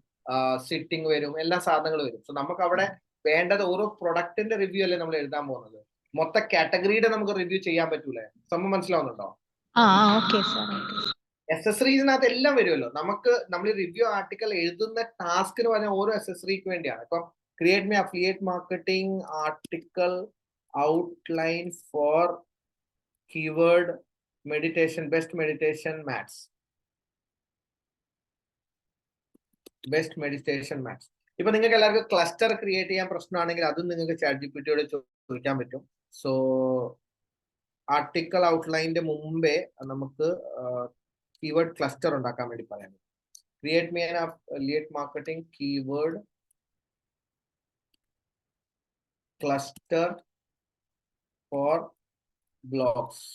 സിറ്റിംഗ് വരും, എല്ലാ സാധനങ്ങളും വരും. സോ നമുക്ക് അവിടെ വേണ്ടത് ഓരോ പ്രൊഡക്റ്റിന്റെ റിവ്യൂ അല്ലേ നമ്മൾ എഴുതാൻ പോകുന്നത്. മൊത്തം കാറ്റഗറിയുടെ നമുക്ക് റിവ്യൂ ചെയ്യാൻ പറ്റൂലേ? സംഭവം മനസ്സിലാവുന്നുണ്ടോ? Okay sir. അക്സസറീസിനകത്ത് എല്ലാം വരുമല്ലോ. നമ്മൾ റിവ്യൂ ആർട്ടിക്കൽ എഴുതുന്ന ടാസ്കിന് പറഞ്ഞാൽ ഓരോ അക്സസറിക്ക് വേണ്ടിയാണ്. ഇപ്പം create me affiliate marketing article outline for keyword meditation, best meditation mats, best meditation mats. ഇപ്പൊ നിങ്ങൾക്ക് എല്ലാവർക്കും ക്ലസ്റ്റർ ക്രിയേറ്റ് ചെയ്യാൻ പ്രശ്നമാണെങ്കിൽ അതും നിങ്ങൾക്ക് ChatGPT യോട് ചോദിക്കാൻ പറ്റും. സോ ആർട്ടിക്കൽ ഔട്ട്ലൈനിന്റെ മുമ്പേ നമുക്ക് കീവേഡ് ക്ലസ്റ്റർ ഉണ്ടാക്കാൻ വേണ്ടി പറയാം. Create me an affiliate marketing keyword cluster for blogs,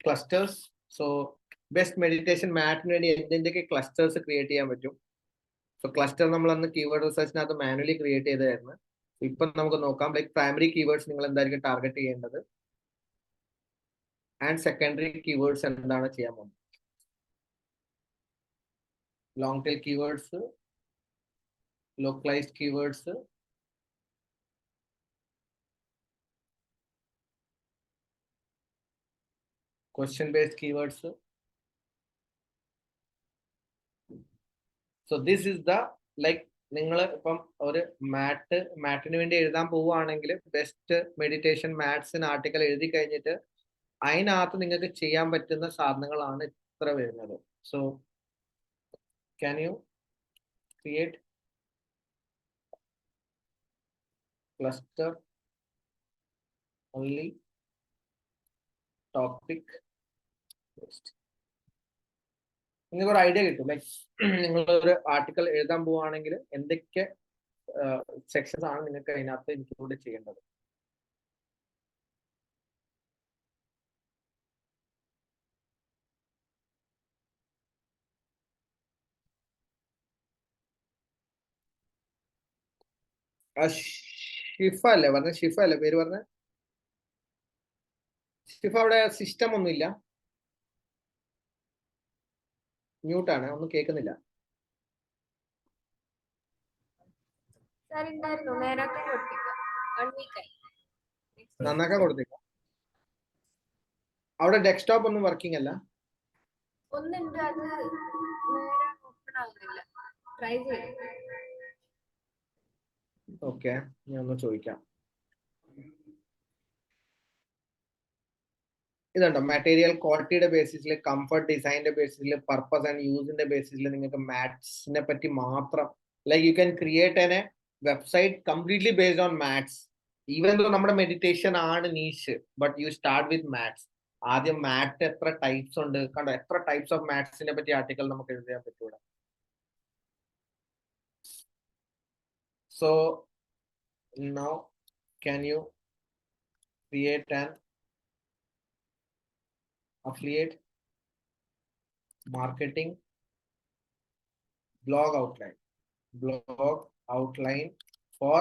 clusters. So best meditation മാറ്റിന് വേണ്ടി എന്തിൻ്റെയൊക്കെ ക്ലസ്റ്റേഴ്സ് ക്രിയേറ്റ് ചെയ്യാൻ പറ്റും. സോ ക്ലസ്റ്റർ നമ്മൾ അന്ന് കീവേഡ് റിസർച്ചിനകത്ത് മാനുവലി ക്രിയേറ്റ് ചെയ്തതായിരുന്നു. ഇപ്പൊ നമുക്ക് നോക്കാം, ലൈക് പ്രൈമറി കീവേഡ്സ് നിങ്ങൾ എന്തായിരിക്കും ടാർഗറ്റ് ചെയ്യേണ്ടത് ആൻഡ് സെക്കൻഡറി കീവേഡ്സ് എന്താണ് ചെയ്യാൻ പോകുന്നത്. Long tail keywords, localised keywords, question based keywords. So this is the like നിങ്ങൾ ഇപ്പം ഒരു മാറ്റിന് വേണ്ടി എഴുതാൻ പോവുകയാണെങ്കിൽ ബെസ്റ്റ് മെഡിറ്റേഷൻ മാത്സിന് ആർട്ടിക്കൽ എഴുതി കഴിഞ്ഞിട്ട് അതിനകത്ത് നിങ്ങൾക്ക് ചെയ്യാൻ പറ്റുന്ന സാധനങ്ങളാണ് ഇത്ര വരുന്നത്. So can you create cluster only topic based. നിങ്ങൾക്ക് ഒരു ഐഡിയ കിട്ടും, ലൈക്ക് നിങ്ങൾ ഒരു ആർട്ടിക്കൽ എഴുതാൻ പോവുകയാണെങ്കിൽ എന്തൊക്കെ സെക്ഷൻസ് ആണ് നിങ്ങൾക്ക് അതിനകത്ത് ഇൻക്ലൂഡ് ചെയ്യേണ്ടത്. ഷിഫ അല്ലേ പറഞ്ഞ? ഷിഫ അല്ലേ പേര് പറഞ്ഞ? ഷിഫ അവിടെ സിസ്റ്റം ഒന്നുമില്ല, മ്യൂട്ടാണ്, ഒന്നും കേൾക്കുന്നില്ല. നന്നാക്കാൻ കൊടുത്തേക്ക. അവിടെ ഡെസ്ക്ടോപ്പ് ഒന്നും വർക്കിംഗ് അല്ല. ഓക്കെ, ഞാൻ ഒന്ന് ചോദിക്കാം. ഇതുണ്ടോ മെറ്റീരിയൽ ക്വാളിറ്റിയുടെ ബേസിസിൽ, കംഫർട്ട് ഡിസൈനിന്റെ ബേസിസിൽ, പർപ്പസ് ആൻഡ് യൂസിന്റെ ബേസിസിൽ നിങ്ങൾക്ക് മാത്സിനെ പറ്റി മാത്രം, like you can create a website completely based on mats. Even though നമ്മുടെ മെഡിറ്റേഷൻ ആണ് niche, but you start with mats. ആദ്യം മാറ്റ് എത്ര ടൈപ്സ് ഉണ്ട് കണ്ടോ, എത്ര ടൈപ്സ് ഓഫ് മാത്സിനെ പറ്റി ആർട്ടിക്കൽ നമുക്ക് എഴുതാൻ പറ്റൂല. So now can you create an affiliate marketing blog outline for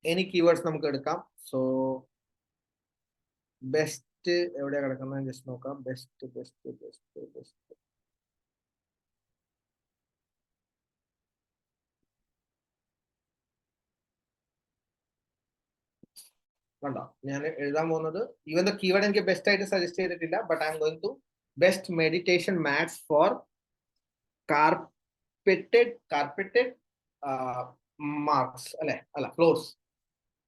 any keywords നമുക്ക് എടുക്കാം. സോ ബെസ്റ്റ് എവിടെയാ കിടക്കുന്നത് ജസ്റ്റ് നോക്കാം. ബെസ്റ്റ് കണ്ടോ, ഞാൻ എഴുതാൻ പോകുന്നത് ഈവൻ ദ കീവേഡ് എനിക്ക് ബെസ്റ്റ് ആയിട്ട് സജസ്റ്റ് ചെയ്തിട്ടില്ല, but I'm going to best meditation mats for carpeted marks അല്ല ഫ്ലോർസ്.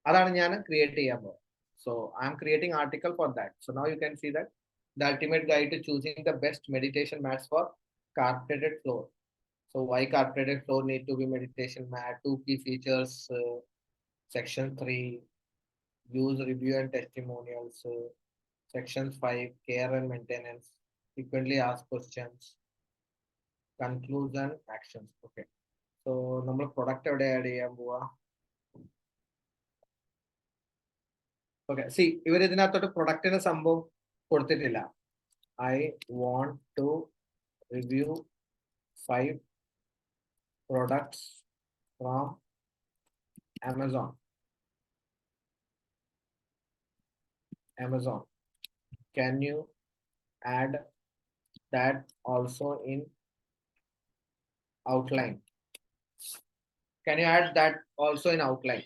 അതാണ് ഞാൻ ക്രിയേറ്റ് ചെയ്യാൻ പോകുന്നത്. So I M creating article for that. So now you can see that the ultimate guide to choosing the best meditation mats for carpeted floor. So why carpeted floor need to be meditation mat? 2 key features. Section 3, use review and testimonials. Section 5, care and maintenance. Frequently asked questions. Conclusion, actions. Okay. So നമ്മൾ product എവിടെ add ചെയ്യാൻ പോവാ? Okay, C ഇവർ ഇതിനകത്തോട്ട് പ്രൊഡക്റ്റിന്റെ സംഭവം കൊടുത്തിട്ടില്ല. I want to review 5 products from Amazon. Can you add that also in outline? Can you add that also in outline?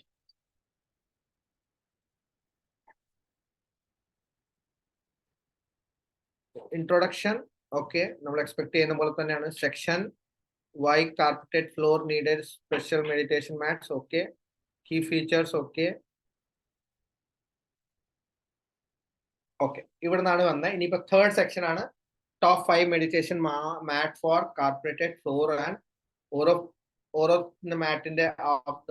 Introduction, okay, നമ്മൾ expect ചെയ്യുന്ന പോലെ തന്നെയാണ്. Section why carpeted floor needed special meditation mats, okay. Key features, okay. ഇവിടെ നിന്നാണ് വന്നത്. ഇനിയിപ്പോ third section ആണ് top 5 meditation mat for carpeted floor and ഓരോ മാറ്റിന്റെ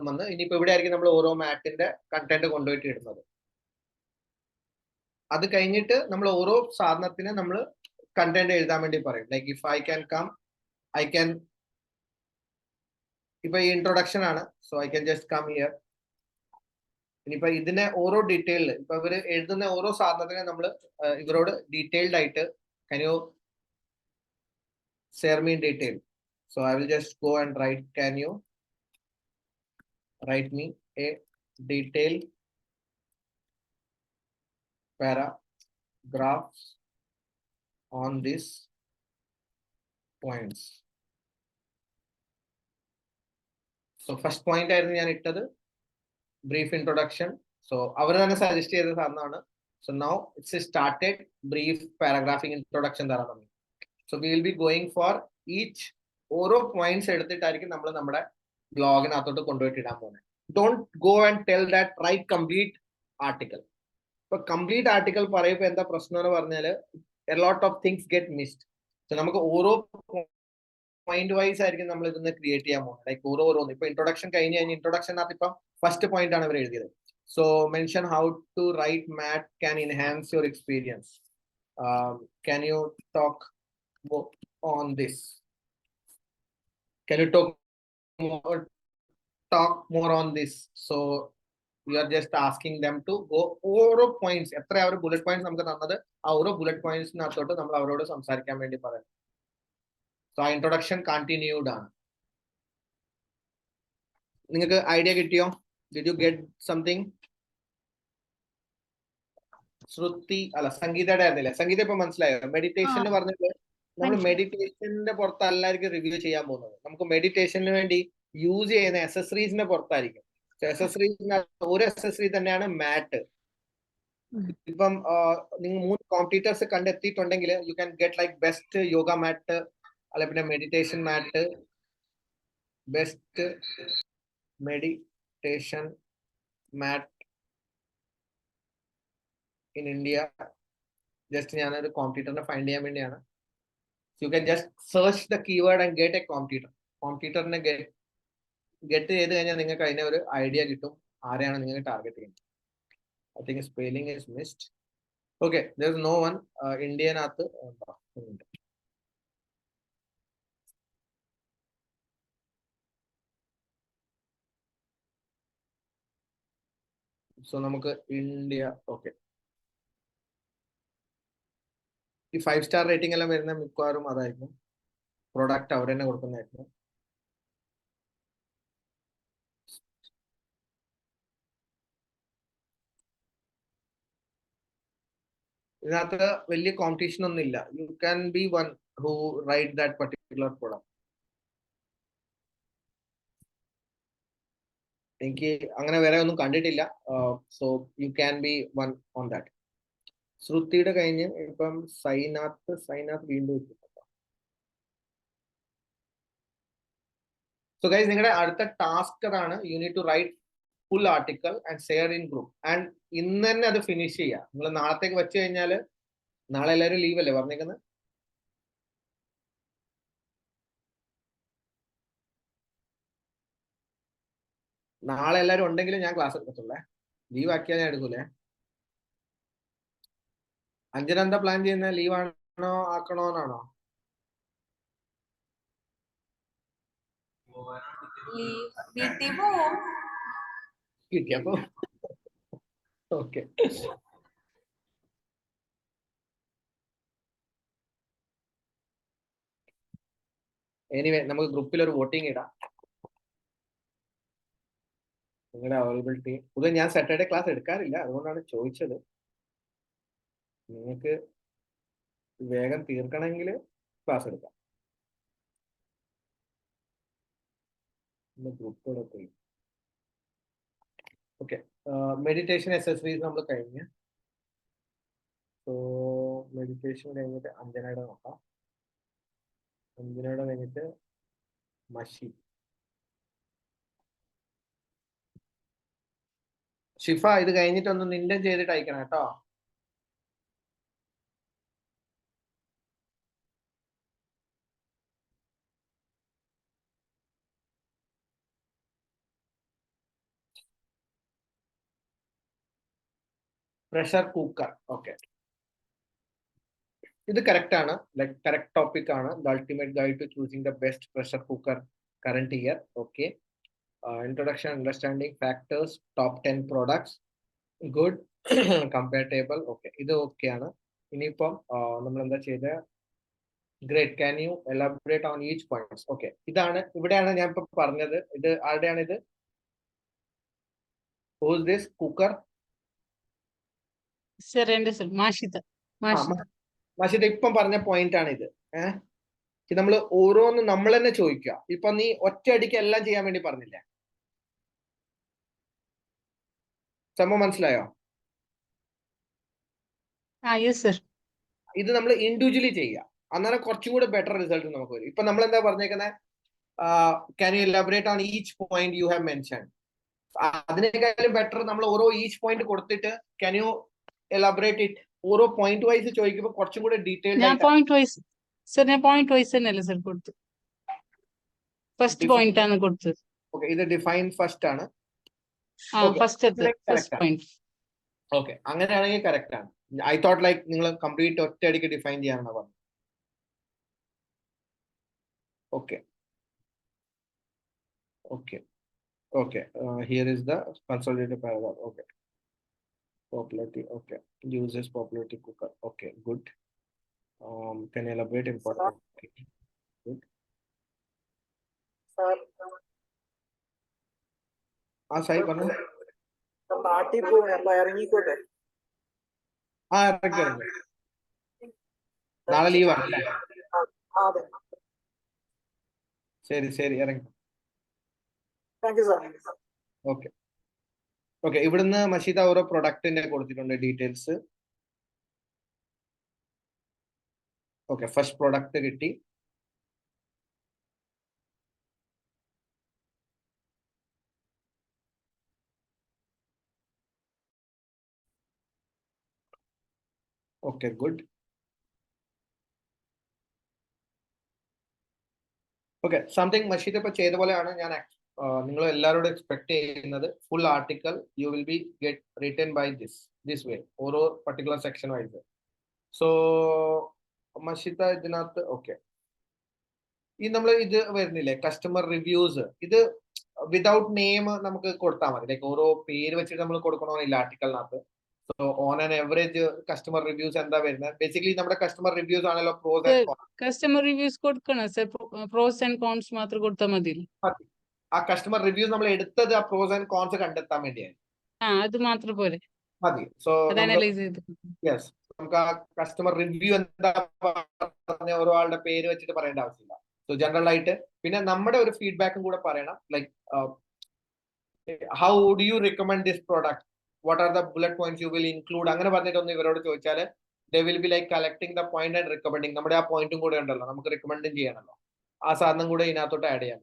വന്ന് ഇനിയിപ്പോ ഇവിടെ ആയിരിക്കും നമ്മൾ ഓരോ മാറ്റിന്റെ കണ്ടന്റ് കൊണ്ടുപോയിട്ട് ഇടുന്നത്. അത് കഴിഞ്ഞിട്ട് നമ്മൾ ഓരോ സാധനത്തിന് നമ്മൾ കണ്ടന്റ് എഴുതാൻ വേണ്ടി പറയും. ലൈക്ക് ഇഫ് ഐ ക്യാൻ ഇപ്പൊ ഈ ഇൻട്രൊഡക്ഷൻ ആണ്. So I can just come here. ഇനിയിപ്പോ ഇതിനെ ഓരോ ഡീറ്റെയിൽഡ് ഇപ്പൊ ഇവര് എഴുതുന്ന ഓരോ സാധനത്തിനെ നമ്മൾ ഇവരോട് ഡീറ്റെയിൽഡ് ആയിട്ട് can you share me in detail. So I will just go and write, can you write me a detailed paragraphs on these points. So first point ആയിരുന്നു ഞാൻ ഇട്ടത് brief introduction. So അവർ തന്നെ സജസ്റ്റ് ചെയ്ത സാധനമാണ്. So now it's started brief paragraphing introduction തരാൻ. So we will be going for each ഓരോ points എടുത്തിട്ടായിരിക്കും നമ്മൾ നമ്മുടെ ബ്ലോഗിനകത്തോട്ട് കൊണ്ടുപോയിട്ട് ഇടാൻ പോകുന്നത്. Don't go and tell that write complete article. ഇപ്പൊ കംപ്ലീറ്റ് ആർട്ടിക്കൽ പറയുമ്പോൾ എന്താ പ്രശ്നം എന്ന് പറഞ്ഞാല് a lot of things get missed. So നമുക്ക് ഓരോ പോയിന്റ് വൈസ് ആയിരിക്കും നമ്മൾ ഇതൊന്ന് ക്രിയേറ്റ് ചെയ്യാൻ പോകുന്നത്. ലൈക്ക് ഓരോന്ന് ഇപ്പൊ ഇൻട്രൊഡക്ഷൻ കഴിഞ്ഞ് കഴിഞ്ഞാൽ ഇൻട്രൊഡക്ഷനകത്ത് ഇപ്പം ഫസ്റ്റ് പോയിന്റ് ആണ് ഇവർ എഴുതിയത്. So mention how to right mat can enhance your experience. Can you talk on this? Can you talk more on this? So we are just asking them to go ഓരോ points, എത്ര അവർ bullet points നമുക്ക് തന്നത് ആ ഓരോ bullet പോയിന്റ്സിനകത്തോട്ട് നമ്മൾ അവരോട് സംസാരിക്കാൻ വേണ്ടി പറയാം. സോ ആ ഇൻട്രൊഡക്ഷൻ കണ്ടിന്യൂഡ് ആണ്. നിങ്ങൾക്ക് ഐഡിയ കിട്ടിയോ? Did you get something? Shruti അല്ല സംഗീതയുടെ ആയിരുന്നില്ല. സംഗീത ഇപ്പൊ മനസ്സിലായോ? മെഡിറ്റേഷൻ എന്ന് പറഞ്ഞിട്ട് നമ്മൾ മെഡിറ്റേഷന്റെ പുറത്തല്ലായിരിക്കും റിവ്യൂ ചെയ്യാൻ പോകുന്നത്. നമുക്ക് മെഡിറ്റേഷന് വേണ്ടി യൂസ് ചെയ്യുന്ന അക്സസറീസിന്റെ പുറത്തായിരിക്കും. ഒരു അക്സസറി തന്നെയാണ് മാറ്റ്. ഇപ്പം നിങ്ങൾ 3 കോമ്പറ്റീറ്റേഴ്സ് കണ്ടെത്തിയിട്ടുണ്ടെങ്കിൽ you can get like best yoga mat, അല്ലെ പിന്നെ meditation mat, best meditation mat in India. Just ഞാനൊരു കോമ്പറ്റീറ്ററിനെ ഫൈൻഡ് ചെയ്യാൻ വേണ്ടിയാണ്. You can just search the keyword and get a competitor. കോമ്പറ്റീറ്ററിനെ ഗെറ്റ് ചെയ്ത് കഴിഞ്ഞാൽ നിങ്ങൾക്ക് അതിനെ ഒരു ഐഡിയ കിട്ടും ആരെയാണ് നിങ്ങൾ ടാർഗറ്റ് ചെയ്യുന്നത്. I think spelling is missed. Okay, there is no one ഇന്ത്യനകത്ത് ഉണ്ട്. സോ നമുക്ക് ഇന്ത്യ. ഓക്കെ, ഈ 5 സ്റ്റാർ റേറ്റിംഗ് എല്ലാം വരുന്ന മിക്കവാറും അതായിരിക്കും. പ്രൊഡക്റ്റ് അവർ തന്നെ കൊടുക്കുന്നതായിരിക്കും. ഇതിനകത്ത് വലിയ കോമ്പറ്റീഷൻ ഒന്നും ഇല്ല. You can be one who write that particular product. എനിക്ക് അങ്ങനെ വേറെ ഒന്നും കണ്ടിട്ടില്ല. So you can be one on that. ശ്രുതിയുടെ കഴിഞ്ഞ് ഇപ്പം സൈനാഥ് വീണ്ടും ഇട്ടിട്ടുണ്ട്. സോ ഗൈസ്, നിങ്ങളുടെ അടുത്ത ടാസ്ക് അതാണ്. You need to write full article and share in group. And ഇന്ന് തന്നെ അത് ഫിനിഷ് ചെയ്യുക. നിങ്ങൾ നാളത്തേക്ക് വെച്ച് കഴിഞ്ഞാൽ നാളെ എല്ലാവരും ലീവ് അല്ലേ പറഞ്ഞേക്കുന്നത്? നാളെ എല്ലാവരും ഉണ്ടെങ്കിലും ഞാൻ ക്ലാസ് എടുക്കത്തുള്ളേ. ലീവ് ആക്കിയാൽ ഞാൻ എടുക്കൂലേ. അഞ്ജന എന്താ പ്ലാൻ ചെയ്യുന്നത്? ലീവ് ആണോ ആക്കണോന്നാണോ? കിട്ടിയപ്പോ ഓക്കെ. എനിവേ, നമുക്ക് ഗ്രൂപ്പിൽ ഒരു വോട്ടിംഗ് ഇടാം. നിങ്ങളുടെ അവൈലബിലിറ്റി. പൊതുവെ ഞാൻ സാറ്റർഡേ ക്ലാസ് എടുക്കാറില്ല, അതുകൊണ്ടാണ് ചോദിച്ചത്. നിങ്ങൾക്ക് വേഗം തീർക്കണമെങ്കിൽ ക്ലാസ് എടുക്കാം. ഗ്രൂപ്പോടെ പോയി. ഓക്കെ, മെഡിറ്റേഷൻ അക്സസറീസ് നമ്മൾ കഴിഞ്ഞ്. സോ മെഡിറ്റേഷൻ കഴിഞ്ഞിട്ട് അഞ്ജനയുടെ നോക്കാം. അഞ്ജനയുടെ കഴിഞ്ഞിട്ട് മഷി. ഷിഫ, ഇത് കഴിഞ്ഞിട്ടൊന്ന് നിന്റെ ചെയ്തിട്ട് അയക്കണം കേട്ടോ. Pressure cooker. ഓക്കെ, ഇത് കറക്റ്റ് ആണ്. ലൈക് കറക്റ്റ് ടോപ്പിക് ആണ്. The ultimate guide to choosing the best pressure cooker current year. Okay, introduction, understanding factors, top 10 products, good, compare table. Okay, ഇത് ഓക്കെ ആണ്. ഇനിയിപ്പം നമ്മൾ എന്താ ചെയ്ത great. Can you elaborate on each points? Okay, ഇവിടെയാണ് ഞാൻ ഇപ്പൊ പറഞ്ഞത്. ഇത് ആരുടെയാണ് ഇത്? Whose this cooker? സർ എന്റെ സർ മാഷിത. മഷിദ ഇപ്പം പറഞ്ഞ പോയിന്റ് ആണ് ഇത്. ഇത് നമ്മൾ ഓരോന്നും നമ്മൾ തന്നെ ചോദിക്കുക. ഇപ്പൊ നീ ഒറ്റയടിക്ക് എല്ലാം ചെയ്യാൻ വേണ്ടി പറഞ്ഞില്ലേ? സംഭവം മനസ്സിലായോ? Yes sir. ഇത് നമ്മൾ ഇൻഡിവിജ്വലി ചെയ്യുക, അന്നേരം കുറച്ചും കൂടെ ബെറ്റർ റിസൾട്ട് നമുക്ക് വരും. ഇപ്പൊ നമ്മൾ എന്താ പറഞ്ഞേക്കുന്നത്? Can you elaborate on each point you have mention. അതിനേക്കാളും ബെറ്റർ നമ്മൾ ഓരോ ഈച്ച് പോയിന്റ് കൊടുത്തിട്ട് ക്യാൻ യു എലാബറേറ്റ് ഇറ്റ്, ഓരോ പോയിന്റ് വൈസ് ചോദിക്കുമ്പോൾ കുറച്ചും കൂടെ ഡീറ്റെയിൽഡ് ഞാൻ പോയിന്റ് വൈസ് സർ, ഞാൻ പോയിന്റ് വൈസ് തന്നെയല്ലേ സർ കൊടുത്തു. ഫസ്റ്റ് പോയിന്റ് ആണ് കൊടുത്തത്. ഓക്കെ, ഇത് ഡിഫൈൻ ഫസ്റ്റ് ആണ്. First point. ഓക്കെ, അങ്ങനെയാണെങ്കിൽ കറക്റ്റ് ആണ്. ഐ തോട്ട് ലൈക്ക് നിങ്ങൾ കംപ്ലീറ്റ് ഒറ്റയടിക്ക് ഡിഫൈൻ ചെയ്യാനാണ് പറഞ്ഞത്. Okay okay okay, here is the consolidated paragraph. Okay, popularity. Okay, uses popularity cooker. Okay, good. Can you elaborate important? Good. Sai പറഞ്ഞു. നാട്ടിൽ പോകണേ, അപ്പൊ ഇറങ്ങിക്കോട്ടെ. ഇറങ്ങി. നാളെ ലീവ് ആണല്ലേ? അതെ. ശരി, ഇറങ്ങി. Thank you sir. Okay okay, ഇവിടുന്ന് മഷീദ ഓരോ പ്രൊഡക്റ്റിന്റെ കൊടുത്തിട്ടുണ്ട് ഡീറ്റെയിൽസ്. ഓക്കെ, ഫസ്റ്റ് പ്രൊഡക്റ്റ് കിട്ടി. Okay, good. ഓക്കെ, സംതിങ് മഷീദ് ഇപ്പൊ ചെയ്ത പോലെയാണ് ഞാൻ നിങ്ങൾ എല്ലാവരോടും എക്സ്പെക്ട് ചെയ്യുന്നത്. Full article you will be get written by this way, ഓരോ പർട്ടിക്കുലർ സെക്ഷൻ വൈസ്. സോ മഷീദ ഇതിനകത്ത് ഓക്കെ, നമ്മൾ ഇത് വരുന്നില്ലേ കസ്റ്റമർ റിവ്യൂസ്, ഇത് വിതൗട്ട് നെയിം നമുക്ക് കൊടുത്താൽ മതി. ലൈക്ക് ഓരോ പേര് വെച്ചിട്ട് നമ്മൾ കൊടുക്കണമെന്നില്ല ആർട്ടിക്കലിനകത്ത്. So on an average customer reviews എന്താ വരുന്നത്? ബേസിക്കലി നമ്മുടെ കസ്റ്റമർ റിവ്യൂസ് ആണല്ലോ pros and cons. Customer reviews കൊടുക്കണം സർ, പ്രോസ് ആൻഡ് കോൺസ് മാത്രം കൊടുത്താൽ മതി. ആ കസ്റ്റമർ റിവ്യൂസ് നമ്മൾ എടുത്തത് ആ പ്രോസ് ആൻഡ് കോൺസ് കണ്ടെത്താൻ വേണ്ടിയാണ്. അത് മാത്രം പോലെ മതി. സോ അനലൈസ് ചെയ്ത് യെസ്, നമുക്ക് ആ കസ്റ്റമർ റിവ്യൂ എന്താ പറഞ്ഞ ഓരോ ആളുടെ പേര് വെച്ചിട്ട് പറയേണ്ട ആവശ്യമില്ല. സോ ജനറൽ ആയിട്ട് പിന്നെ നമ്മുടെ ഒരു ഫീഡ്ബാക്കും കൂടെ പറയണം. Like how do you recommend this product, what are the bullet points you will include, അങ്ങനെ പറഞ്ഞിട്ടൊന്ന് ഇവരോട് ചോദിച്ചാൽ they will be like collecting the point and recommending. നമ്മുടെ ആ പോയിന്റും കൂടെ ഉണ്ടല്ലോ, നമുക്ക് റിക്കമെൻഡും ചെയ്യണമല്ലോ, ആ സാധനം കൂടെ ഇതിനകത്തോട്ട് ആഡ് ചെയ്യാൻ.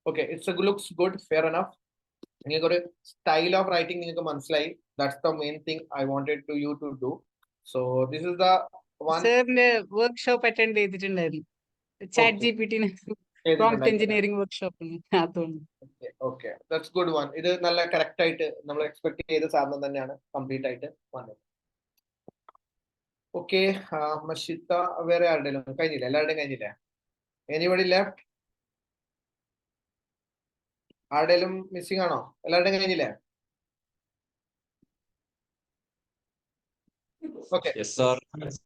Okay, it's looks good, fair enough. നിങ്ങൾക്ക് ഒരു സ്റ്റൈൽ ഓഫ് റൈറ്റിംഗ് നിങ്ങൾക്ക് മനസ്സിലായി. That's the main thing I wanted to you to do. So this is the one. സാറിന്റെ വർക്ക്ഷോപ്പ് അറ്റൻഡ് ചെയ്തിട്ടുണ്ടായിരുന്നു, ChatGPT prompt engineering workshop. Okay, that's good one. ഇത് നല്ല correct ആയിട്ട് നമ്മൾ എക്സ്പെക്ട് ചെയ്ത സാധനം തന്നെയാണ് കംപ്ലീറ്റ് ആയിട്ട് വന്നത്. ഓക്കെ, മഷിത്ത വേറെ ആരുടെയും കഴിഞ്ഞില്ല? എല്ലാവരുടെയും കഴിഞ്ഞില്ലേ? Anybody left? ആരുടെയും മിസ്സിംഗ് ആണോ? എല്ലാവരുടെയും കഴിഞ്ഞില്ലേ? Okay, Yes, sir.